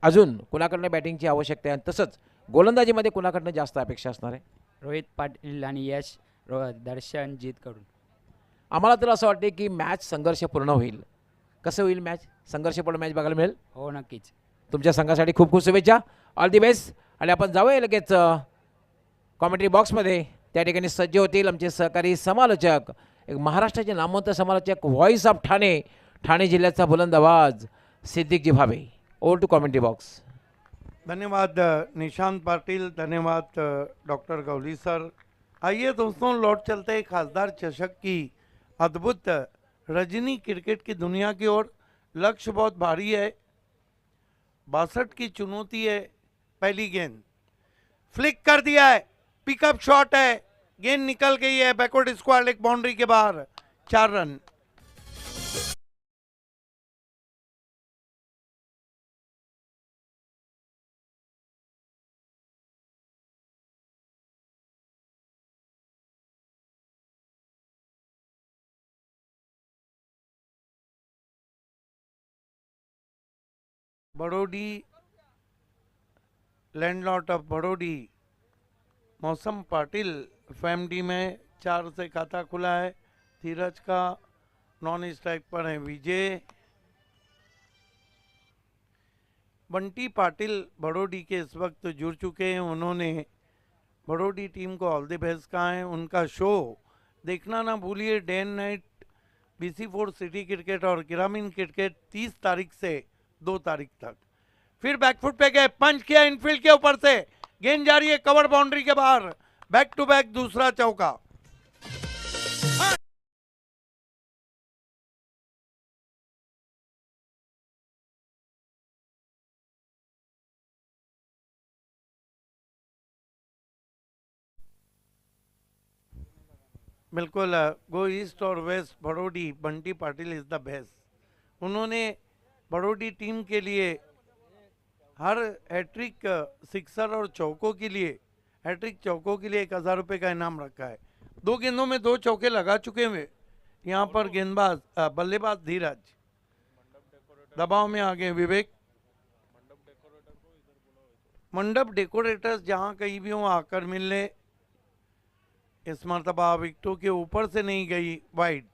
अजून कुणाकडनं बॅटिंगची आवश्यकता आहे, आणि तसंच गोलंदाजीमध्ये कुणाकडनं जास्त अपेक्षा असणार आहे? रोहित पाटील आणि यश, दर्शन, जीतकडून. आम्हाला तर असं वाटते की मॅच संघर्षपूर्ण होईल. कसं होईल मॅच? संघर्षपूर्ण मॅच बघायला मिळेल. हो, नक्कीच. तुमच्या संघासाठी खूप खूप शुभेच्छा, ऑल दी बेस्ट. आणि आपण जाऊया लगेच कॉमेंट्री बॉक्समध्ये. त्या ठिकाणी सज्ज होतील आमचे सहकारी समालोचक, एक महाराष्ट्राचे नामवंत समालोचक, व्हॉइस ऑफ ठाणे, ठाणे जिल्ह्याचा बुलंद आवाज, Siddiqji Bhave. Over to commentary box. धन्यवाद निशांत पाटिल, धन्यवाद डॉक्टर गौली सर. आइए दोस्तों, लौट चलते हैं खासदार चषक की अद्भुत रजनी क्रिकेट की दुनिया की ओर। लक्ष्य बहुत भारी है, 62 की चुनौती है। पहली गेंद फ्लिक कर दिया है, पिकअप शॉट है, गेंद निकल गई है बैकवर्ड स्क्वायर लेग बाउंड्री के बाहर। 4 रन। बड़ोडी, लैंडलॉर्ड ऑफ बड़ोडी मौसम पाटिल फैमिली में 4 से खाता खुला है। धीरज का नॉन स्ट्राइक पर है विजय। बंटी पाटिल बड़ोडी के इस वक्त जुड़ चुके हैं। उन्होंने बड़ोडी टीम को ऑल द बेस्ट कहा है। उनका शो देखना ना भूलिए, day and Knight, BC4 city cricket और ग्रामीण क्रिकेट 30 तारीख से 2 तारीख तक। फिर बैकफुट पे गए, पंच किया इनफील्ड के ऊपर से, गेंद जा रही है कवर बाउंड्री के बाहर। बैक टू बैक दूसरा चौका। बिल्कुल, गो ईस्ट और west, Badodi, Bunty Patil is the best. उन्होंने बड़ोडी टीम के लिए हर हैट्रिक सिक्सर और चौकों के लिए, हैट्रिक चौकों के लिए 1000 रुपये का इनाम रखा है। 2 गेंदों में 2 चौके लगा चुके हुए यहाँ पर गेंदबाज बल्लेबाज धीरज। दबाव में आ गए विवेक। मंडप डेकोरेटर्स जहाँ कहीं भी हो आकर मिल ले। इस मरतबा विकेटों के ऊपर से नहीं गई वाइड।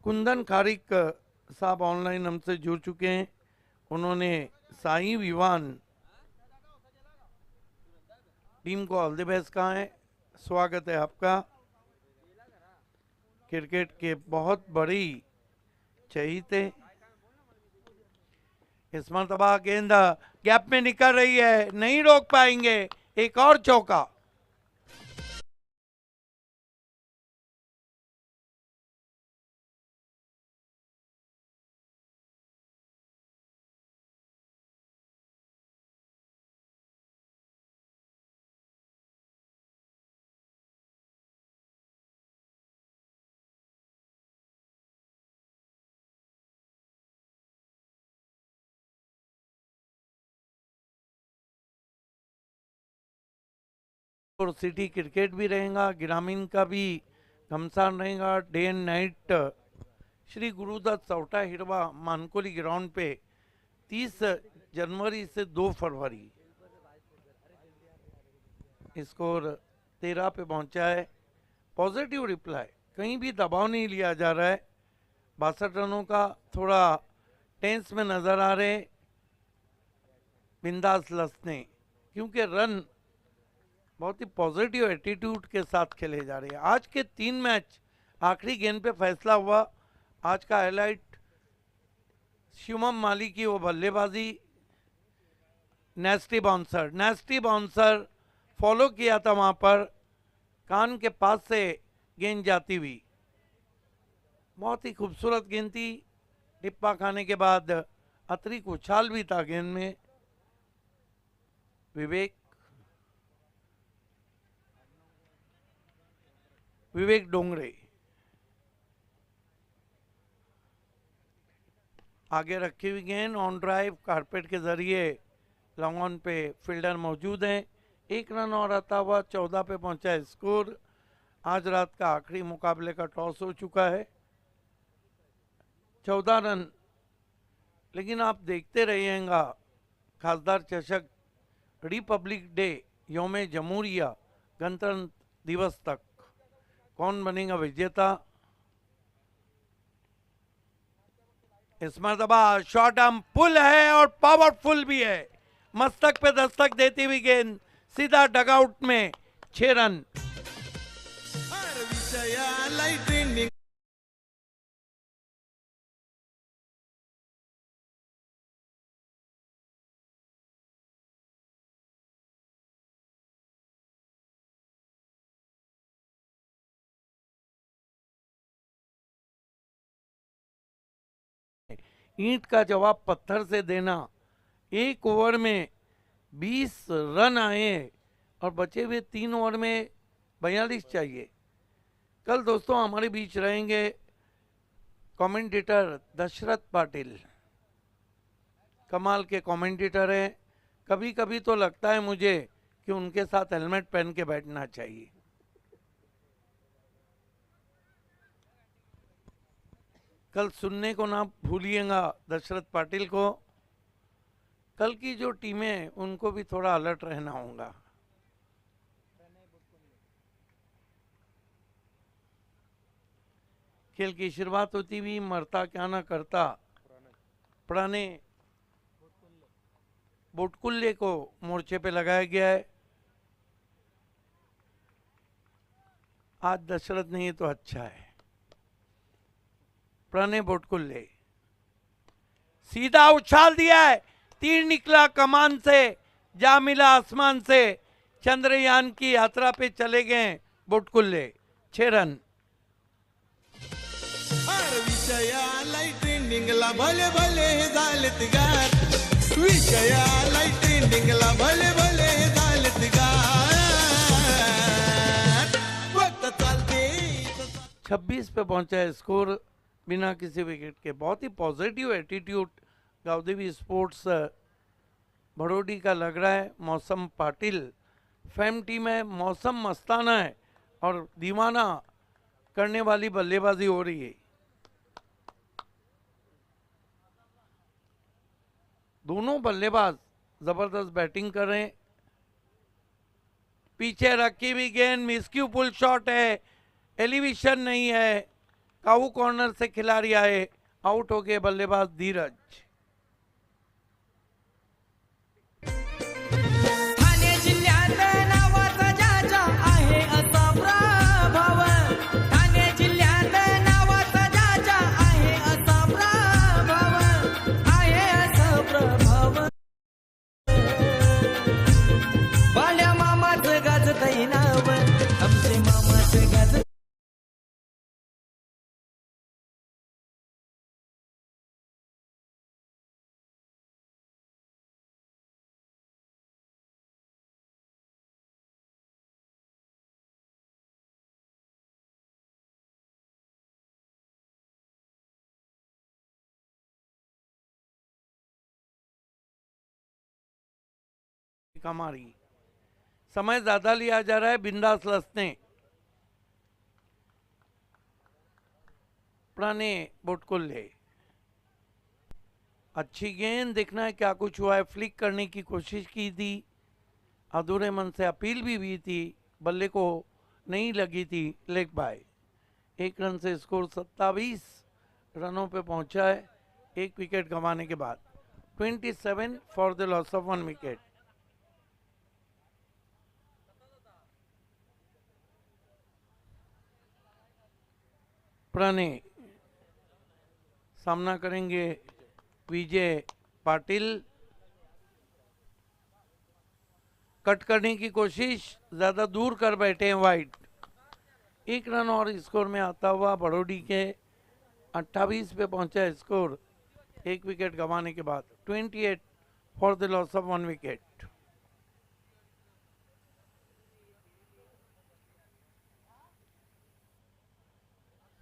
कुंदन खारिक साहब ऑनलाइन हमसे जुड़ चुके हैं। उन्होंने साई विवान टीम को ऑल द बेस्ट कहा है। स्वागत है आपका। क्रिकेट के बहुत बड़ी चहीते। इस मरतबा गेंद गैप में निकल रही है, नहीं रोक पाएंगे। एक और चौका। और सिटी क्रिकेट भी रहेगा, ग्रामीण का भी घमसान रहेगा। Day and night Shri Gurudatt Sauta Hirwa Mankoli ground पे 30 जनवरी से 2 फरवरी। स्कोर 13 पे पहुंचा है। पॉजिटिव रिप्लाई, कहीं भी दबाव नहीं लिया जा रहा है। 62 रनों का थोड़ा टेंस में नजर आ रहे बिंदास लसने, क्योंकि रन बहुत ही पॉजिटिव एटीट्यूड के साथ खेले जा रहे हैं। आज के 3 मैच आखिरी गेंद पे फैसला हुआ। आज का हाईलाइट शिवम माली की वो बल्लेबाजी, नेस्टी बाउंसर फॉलो किया था वहां पर, कान के पास से गेंद जाती हुई। बहुत ही खूबसूरत गेंद थी। टिप्पा खाने के बाद अतिरिक्त उछाल भी था गेंद में। विवेक डोंगरे आगे रखी हुई गेंद ऑन ड्राइव, कारपेट के जरिए लॉन्ग ऑन पे फील्डर मौजूद हैं। 1 रन और आता हुआ 14 पे पहुंचा है स्कोर। आज रात का आखिरी मुकाबले का टॉस हो चुका है। 14 रन, लेकिन आप देखते रहिएगा खासदार चषक रिपब्लिक डे, यौम जमहूरिया, गणतंत्र दिवस तक कौन बनेगा विजेता। इस मरतबा शॉर्ट आर्म पुल है और पावरफुल भी है। मस्तक पे दस्तक देती हुई गेंद सीधा डगआउट में। 6 रन। ईंट का जवाब पत्थर से देना। 1 ओवर में 20 रन आए और बचे हुए 3 ओवर में 42 चाहिए। कल दोस्तों हमारे बीच रहेंगे कमेंटेटर दशरथ पाटिल। कमाल के कमेंटेटर हैं। कभी कभी तो लगता है मुझे कि उनके साथ हेलमेट पहन के बैठना चाहिए। कल सुनने को ना भूलिएगा दशरथ पाटिल को। कल की जो टीमें उनको भी थोड़ा अलर्ट रहना होगा। खेल की शुरुआत होती हुई मरता क्या ना करता पुराने बोटकुल्ले को मोर्चे पे लगाया गया है। आज दशरथ नहीं तो अच्छा है। प्रणय बोटकुल्ले सीधा उछाल दिया है, तीर निकला कमान से, जा मिला आसमान से। चंद्रयान की यात्रा पे चले गए बोटकुल्ले। 6 रन। भले भले झालेत गार, विषयाला ट्रेंडिंगला भले भले झालेत गार, वक्त चालते 26 पे पहुंचा है स्कोर बिना किसी विकेट के। बहुत ही पॉजिटिव एटीट्यूड गावदेवी स्पोर्ट्स भड़ोडी का लग रहा है। मौसम पाटिल फैम टीम है, मौसम मस्ताना है और दीवाना करने वाली बल्लेबाजी हो रही है। दोनों बल्लेबाज जबरदस्त बैटिंग कर रहे हैं। पीछे रखी हुई गेंद मिस्क्यू पुल शॉट है, एलिवेशन नहीं है। काऊ कॉर्नर से खिलाड़ी आए, आउट हो गए बल्लेबाज धीरज। ठाणे जिल्ह्यात नावाचा ज्याच्या आहे असा प्रभाव, ठाणे जिल्ह्यात नावाचा ज्याच्या आहे असा प्रभाव, आहे असा प्रभाव, बाल्या मामाचं गाजतय नाव, आमचे मामाचं गाजत हमारी समय ज्यादा लिया जा रहा है, बिंदास लसने पुराने बोटकुल्ले। अच्छी गेंद, देखना है क्या कुछ हुआ है। फ्लिक करने की कोशिश की थी, अधूरे मन से अपील भी हुई थी, बल्ले को नहीं लगी थी, लेग बाय। 1 रन से स्कोर 27 रनों पे पहुंचा है 1 विकेट गंवाने के बाद। 27 for the loss of 1 wicket. Pranay सामना करेंगे विजय पाटिल। कट करने की कोशिश, ज्यादा दूर कर बैठे हैं वाइड। 1 रन और स्कोर में आता हुआ बड़ौडी के 28 पे पहुंचा स्कोर 1 विकेट गंवाने के बाद। 28 for the loss of 1 wicket.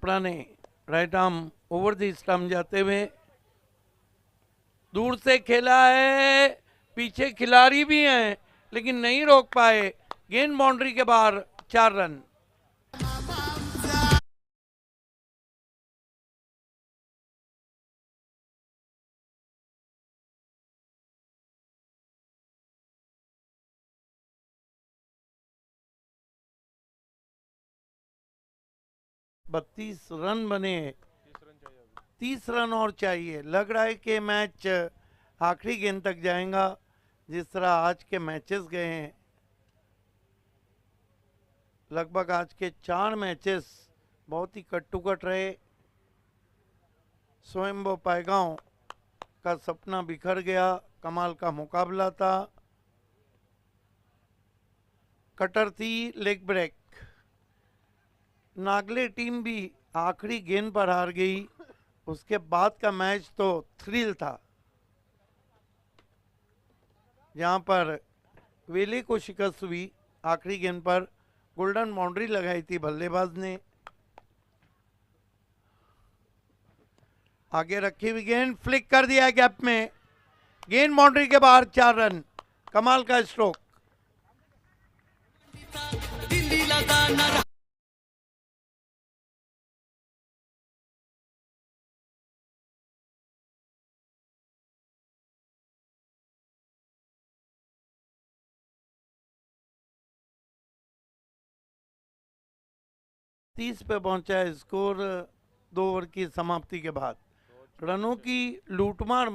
Pranay right arm over the stump जाते हुए दूर से खेला है, पीछे खिलाड़ी भी हैं लेकिन नहीं रोक पाए। गेंद बाउंड्री के बाहर, 4 रन। बत्तीस रन बने, 30 रन और चाहिए। लग रहा है कि मैच आखिरी गेंद तक जाएगा, जिस तरह आज के मैचेस गए हैं। लगभग आज के 4 मैचेस बहुत ही कट टू कट रहे। स्वयंभू पायगांव का सपना बिखर गया, कमाल का मुकाबला था। कटर थी, लेग ब्रेक। नागले टीम भी आखिरी गेंद पर हार गई। उसके बाद का मैच तो थ्रिल था, जहां पर वेले को शिकस्त हुई। आखिरी गेंद पर गोल्डन बाउंड्री लगाई थी बल्लेबाज ने। आगे रखी हुई गेंद, फ्लिक कर दिया गैप में। गेंद बाउंड्री के बाहर, 4 रन। कमाल का स्ट्रोक। दिल्लीला जाणार 30 पे पहुंचा है स्कोर 2 ओवर की समाप्ति के बाद। रनों की लूटमार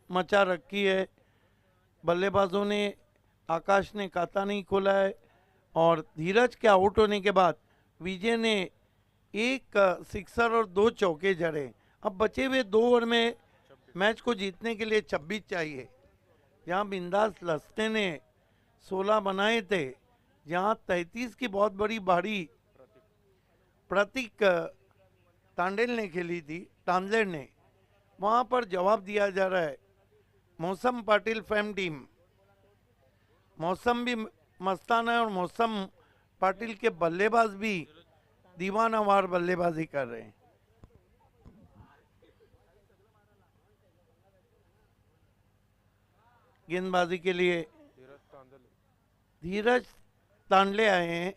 मचा रखी है। बल्लेबाजों ने, आकाश ने खाता नहीं खोला है और धीरज के आउट होने के बाद विजय ने 1 सिक्सर और 2 चौके जड़े। अब बचे हुए 2 ओवर में मैच को जीतने के लिए 26 चाहिए। जहां बिंदास लस्ते ने 16 बनाए थे, जहां 33 की बहुत बड़ी बाड़ी प्रतीक तांडेल ने खेली थी, तांडलेर ने, वहां पर जवाब दिया जा रहा है मौसम पाटिल फैम टीम। मौसम भी मस्ताना है और मौसम पाटिल के बल्लेबाज भी दीवानावार बल्लेबाजी कर रहे हैं। गेंदबाजी के लिए धीरज तांडले आए हैं,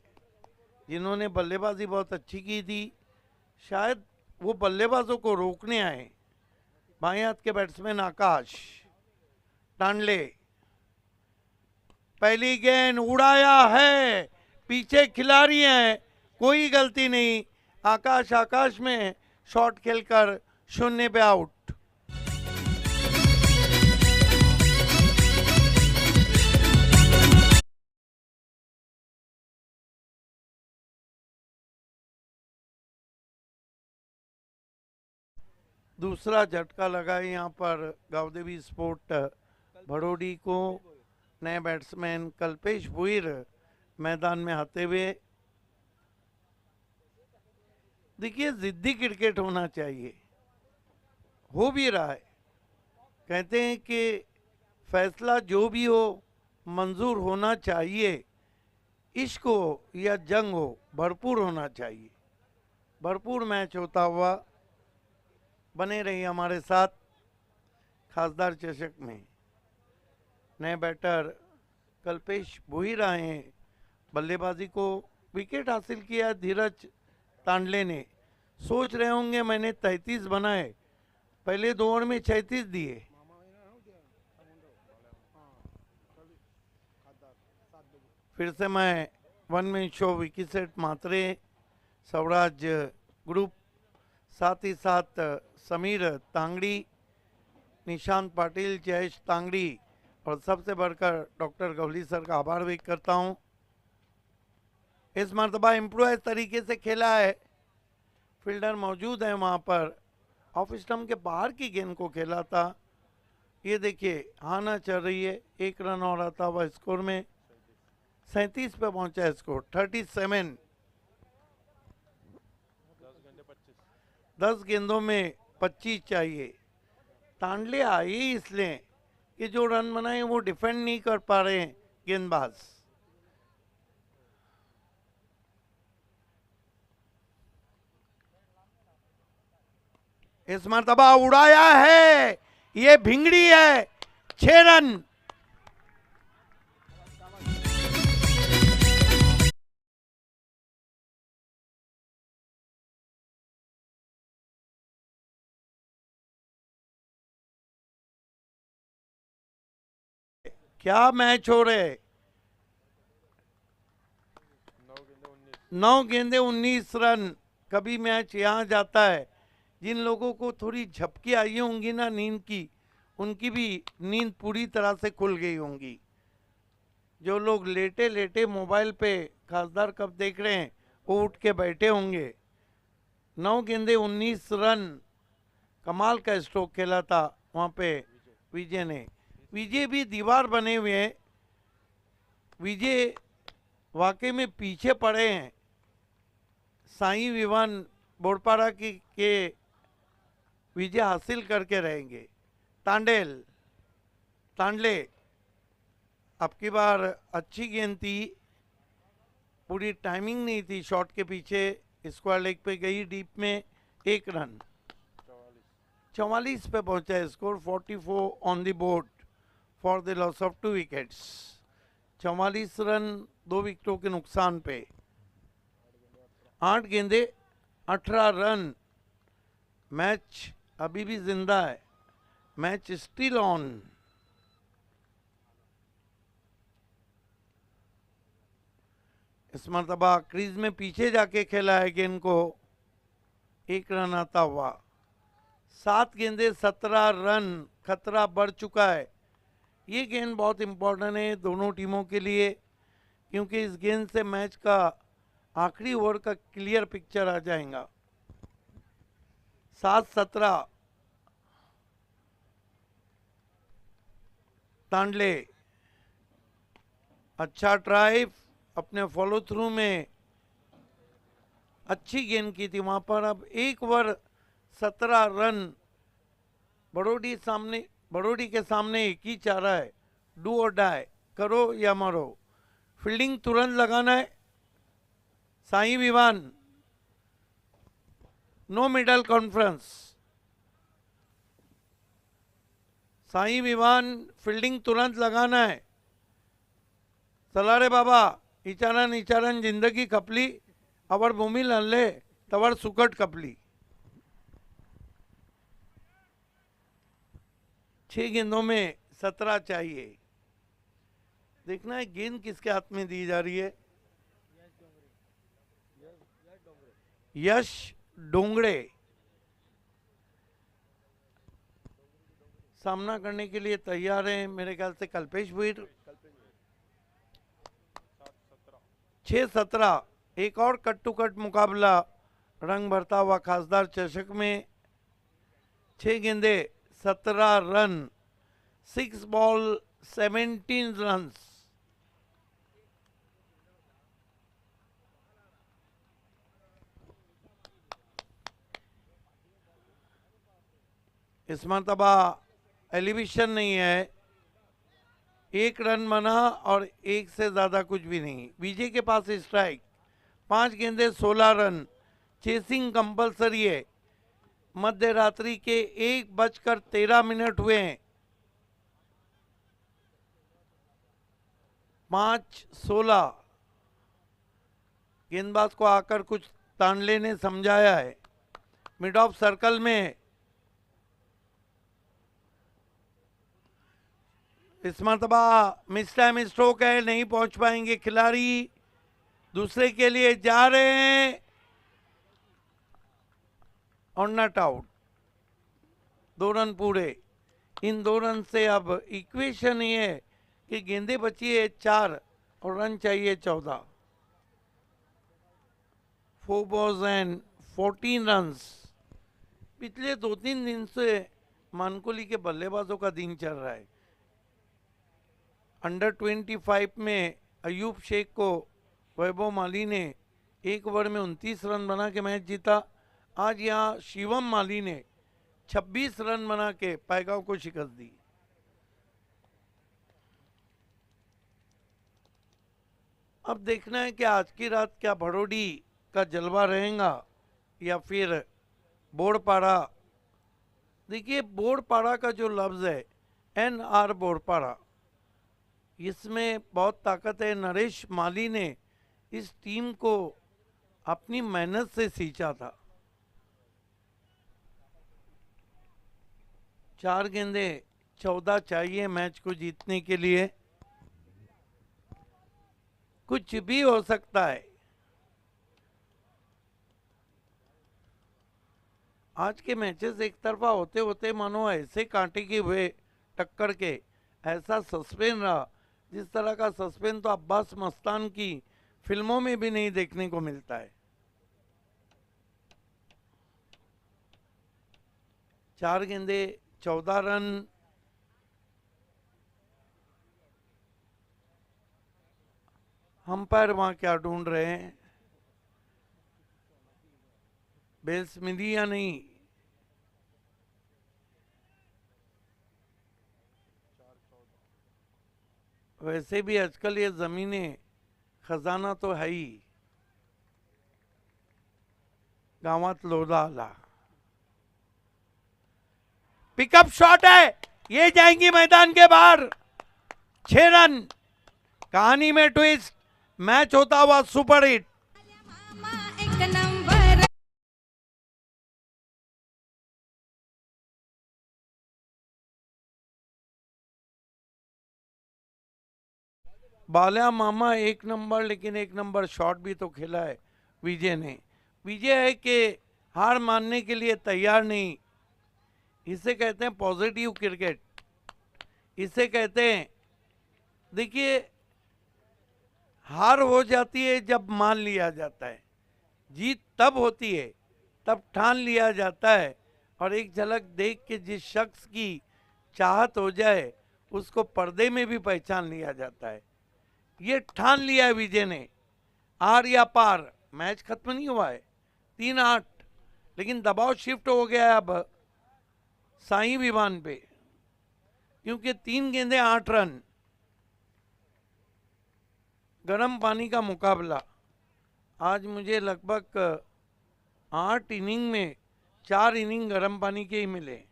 जिन्होंने बल्लेबाजी बहुत अच्छी की थी। शायद वो बल्लेबाजों को रोकने आए। बाएं हाथ के बैट्समैन आकाश तांडले, पहली गेंद उड़ाया है, पीछे खिलाड़ी हैं, कोई गलती नहीं। आकाश में शॉट खेलकर 0 पे आउट। दूसरा झटका लगा है यहाँ पर गावदेवी स्पोर्ट भड़ोडी को। नए बैट्समैन कल्पेश भुईर मैदान में आते हुए। देखिए जिद्दी क्रिकेट होना चाहिए, हो भी रहा है। कहते हैं कि फैसला जो भी हो मंजूर होना चाहिए, इश्क हो या जंग हो भरपूर होना चाहिए। भरपूर मैच होता हुआ बने रही हमारे साथ खासदार चषक में। नए बैटर कल्पेश भुईर आए हैं, बल्लेबाजी को विकेट हासिल किया धीरज तांडले ने। सोच रहे होंगे मैंने 33 बनाए, पहले 2 ओवर में 36 दिए। फिर से मैं 1 मैन शो विकीसेट मात्रे स्वराज ग्रुप, साथ ही साथ समीर तांगड़ी, निशांत पाटिल, जयेश तांगड़ी और सबसे बढ़कर डॉक्टर गवली सर का आभार व्यक्त करता हूं। इस मरतबा इम्प्रोवाइज तरीके से खेला है, फील्डर मौजूद है वहां पर। ऑफ स्टंप के बाहर की गेंद को खेला था। ये देखिए हाना चल रही है, 1 रन और आता हुआ स्कोर में 37 पे पहुंचा है स्कोर 37। 10 गेंदों में 25 चाहिए। तांडले आए इसलिए कि जो रन बनाए वो डिफेंड नहीं कर पा रहे हैं गेंदबाज। इस मरतबा उड़ाया है, ये भिंगड़ी है, 6 रन। क्या मैच हो रहे, 9 गेंदे 19 रन। कभी मैच यहाँ जाता है। जिन लोगों को थोड़ी झपकी आई होंगी ना नींद की, उनकी भी नींद पूरी तरह से खुल गई होंगी। जो लोग लेटे लेटे मोबाइल पे खासदार कप देख रहे हैं वो उठ के बैठे होंगे। 9 गेंदे 19 रन, कमाल का स्ट्रोक खेला था वहाँ पे विजय ने। विजय भी दीवार बने हुए हैं। विजय वाकई में पीछे पड़े हैं। साई विवान बोरपाड़ा के विजय हासिल करके रहेंगे। तांडले अब की बार अच्छी गेंद थी, पूरी टाइमिंग नहीं थी शॉट के पीछे। स्क्वायर लेग पे गई डीप में, 1 रन। 44 पे पहुंचा है score, 44 on the board for the loss of 2 wickets. 44 run 2 विकेटों के नुकसान पे। 8 गेंदे 18 रन। मैच अभी भी जिंदा है, मैच स्टिल ऑन। इस मरतबा क्रीज में पीछे जाके खेला है गेंद को, 1 रन आता हुआ। 7 गेंदे 17 रन, खतरा बढ़ चुका है। ये गेंद बहुत इंपॉर्टेंट है दोनों टीमों के लिए, क्योंकि इस गेंद से मैच का आखिरी ओवर का क्लियर पिक्चर आ जाएगा। 7-17। तांडले अच्छा ड्राइव, अपने फॉलो थ्रू में अच्छी गेंद की थी वहां पर। अब 1 ओवर 17 रन। बड़ोडी के सामने एक ही चारा है, डू और डाई, करो या मरो। फील्डिंग तुरंत लगाना है। Sai Vivaan, no middle conference. Sai Vivaan, fielding तुरंत लगाना है। चला रे बाबा, इचारन जिंदगी खपली, अवर भूमि लनले तवर सुकट कपली। 6 गेंदों में 17 चाहिए। देखना है गेंद किसके हाथ में दी जा रही है। यश डोंगड़े सामना करने के लिए तैयार हैं मेरे ख्याल से कल्पेश भुईर। 6-17 एक और कट टू कट मुकाबला रंग भरता हुआ खासदार चषक में। 6 गेंदे 17 रन, 6 बॉल 17 रन्स। इस मरतबा एलिवेशन नहीं है, 1 रन बना और 1 से ज्यादा कुछ भी नहीं। विजय के पास स्ट्राइक, 5 गेंदे 16 रन, चेसिंग कंपलसरी है। मध्य रात्रि के 1:13 हुए हैं। 5-16 गेंदबाज को आकर कुछ तांडले ने समझाया है। मिड ऑफ सर्कल में इस मरतबा मिस टाइम स्ट्रोक है, नहीं पहुंच पाएंगे खिलाड़ी। दूसरे के लिए जा रहे हैं और नॉट आउट। 2 रन पूरे। इन 2 रन से अब इक्वेशन ये है कि गेंदे बची है 4 और रन चाहिए 14। 4 balls and 14 रन्स। पिछले 2-3 दिन से मानकोली के बल्लेबाजों का दिन चल रहा है। अंडर 25 में अयूब शेख को वैभव माली ने 1 ओवर में 29 रन बना के मैच जीता। आज यहाँ शिवम माली ने 26 रन बना के पैगाव को शिकस्त दी। अब देखना है कि आज की रात क्या भड़ोडी का जलवा रहेगा या फिर बोरपाड़ा। देखिए बोरपाड़ा का जो लफ्ज़ है NR बोरपाड़ा, इसमें बहुत ताकत है। नरेश माली ने इस टीम को अपनी मेहनत से सींचा था। 4 गेंदे 14 चाहिए मैच को जीतने के लिए। कुछ भी हो सकता है। आज के मैचेस एक तरफा होते होते मानो ऐसे कांटे के हुए टक्कर के, ऐसा सस्पेंस रहा जिस तरह का सस्पेंस तो अब्बास मस्तान की फिल्मों में भी नहीं देखने को मिलता है। 4 गेंदे 14 रन। अंपायर वहां क्या ढूंढ रहे हैं? बेल्स मिली या नहीं? वैसे भी आजकल ये जमीनें खजाना तो है ही। गावात लोला आला। पिकअप शॉट है, ये जाएंगी मैदान के बाहर। 6 रन। कहानी में ट्विस्ट, मैच होता हुआ सुपर हिट। एक नंबर बाल्या मामा 1 नंबर, लेकिन 1 नंबर शॉट भी तो खेला है विजय ने। विजय है कि हार मानने के लिए तैयार नहीं। इसे कहते हैं पॉजिटिव क्रिकेट। इसे कहते हैं, देखिए हार हो जाती है जब मान लिया जाता है, जीत तब होती है तब ठान लिया जाता है। और एक झलक देख के जिस शख्स की चाहत हो जाए उसको पर्दे में भी पहचान लिया जाता है। ये ठान लिया है विजय ने, आर या पार। मैच खत्म नहीं हुआ है, 3-8, लेकिन दबाव शिफ्ट हो गया है अब साई विवान पे, क्योंकि 3 गेंदे 8 रन। गर्म पानी का मुकाबला। आज मुझे लगभग 8 इनिंग में 4 इनिंग गर्म पानी के ही मिले।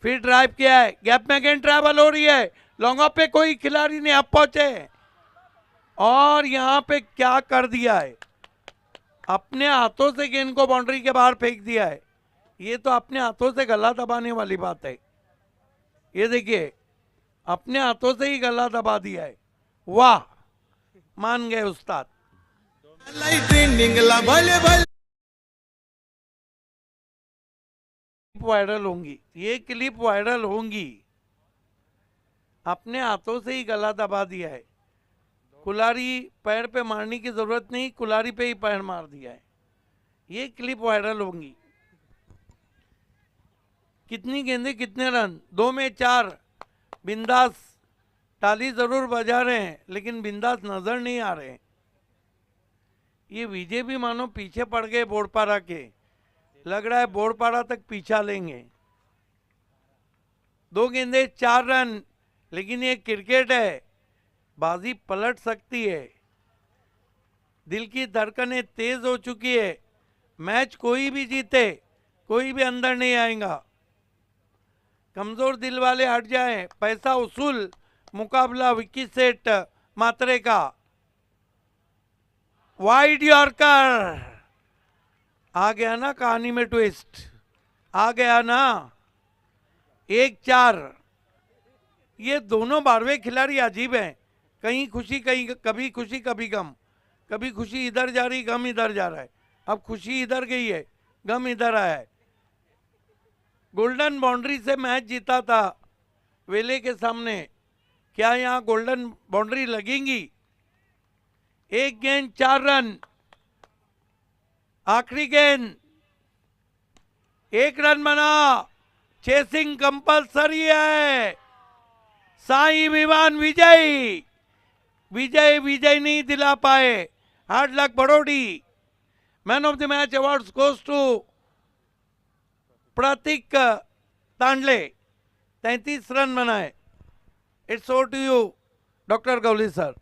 फिर ड्राइव किया है, गैप में गेंद ट्रैवल हो रही है, लॉन्ग ऑफ पे कोई खिलाड़ी नहीं अब पहुंचे और यहां पे क्या कर दिया है, अपने हाथों से गेंद को बाउंड्री के बाहर फेंक दिया है। ये तो अपने हाथों से गला दबाने वाली बात है। ये देखिए अपने हाथों से ही गला दबा दिया है। वाह, मान गए उस्ताद। लाईट ट्रेंडिंगला भले भले वायरल होंगी, ये क्लिप वायरल होंगी। अपने हाथों से ही गला दबा दिया है, कुल्हाड़ी पैर पे मारने की जरूरत नहीं, कुल्हाड़ी पे ही पैर मार दिया है। ये क्लिप वायरल होंगी। कितनी गेंदें कितने रन, 2 में 4, बिंदास। ताली जरूर बजा रहे हैं लेकिन बिंदास नजर नहीं आ रहे। ये विजय भी मानो पीछे पड़ गए बोरपारा के, लग रहा है बोरपारा तक पीछा लेंगे। 2 गेंदें 4 रन, लेकिन ये क्रिकेट है, बाजी पलट सकती है। दिल की धड़कनें तेज हो चुकी है, मैच कोई भी जीते कोई भी अंदर नहीं आएगा। कमजोर दिल वाले हट जाएं, पैसा उसूल मुकाबला विकी सेठ मात्रे का। वाइड यॉर्कर, आ गया ना कहानी में ट्विस्ट, आ गया ना। 1-4। ये दोनों 12वें खिलाड़ी अजीब हैं, कहीं खुशी कहीं कभी खुशी कभी गम, कभी खुशी इधर जा रही गम इधर जा रहा है। अब खुशी इधर गई है, गम इधर आया है। गोल्डन बाउंड्री से मैच जीता था वेले के सामने, क्या यहाँ गोल्डन बाउंड्री लगेंगी? 1 गेंद 4 रन, आखिरी गेंद 1 रन बना, चेसिंग कंपलसरी है। साई विवान विजय, विजय नहीं दिला पाए। Hard luck Badodi. Man of the match award goes to Pratik Tandle, 33 run बनाए। It's over to you doctor Gawli sir.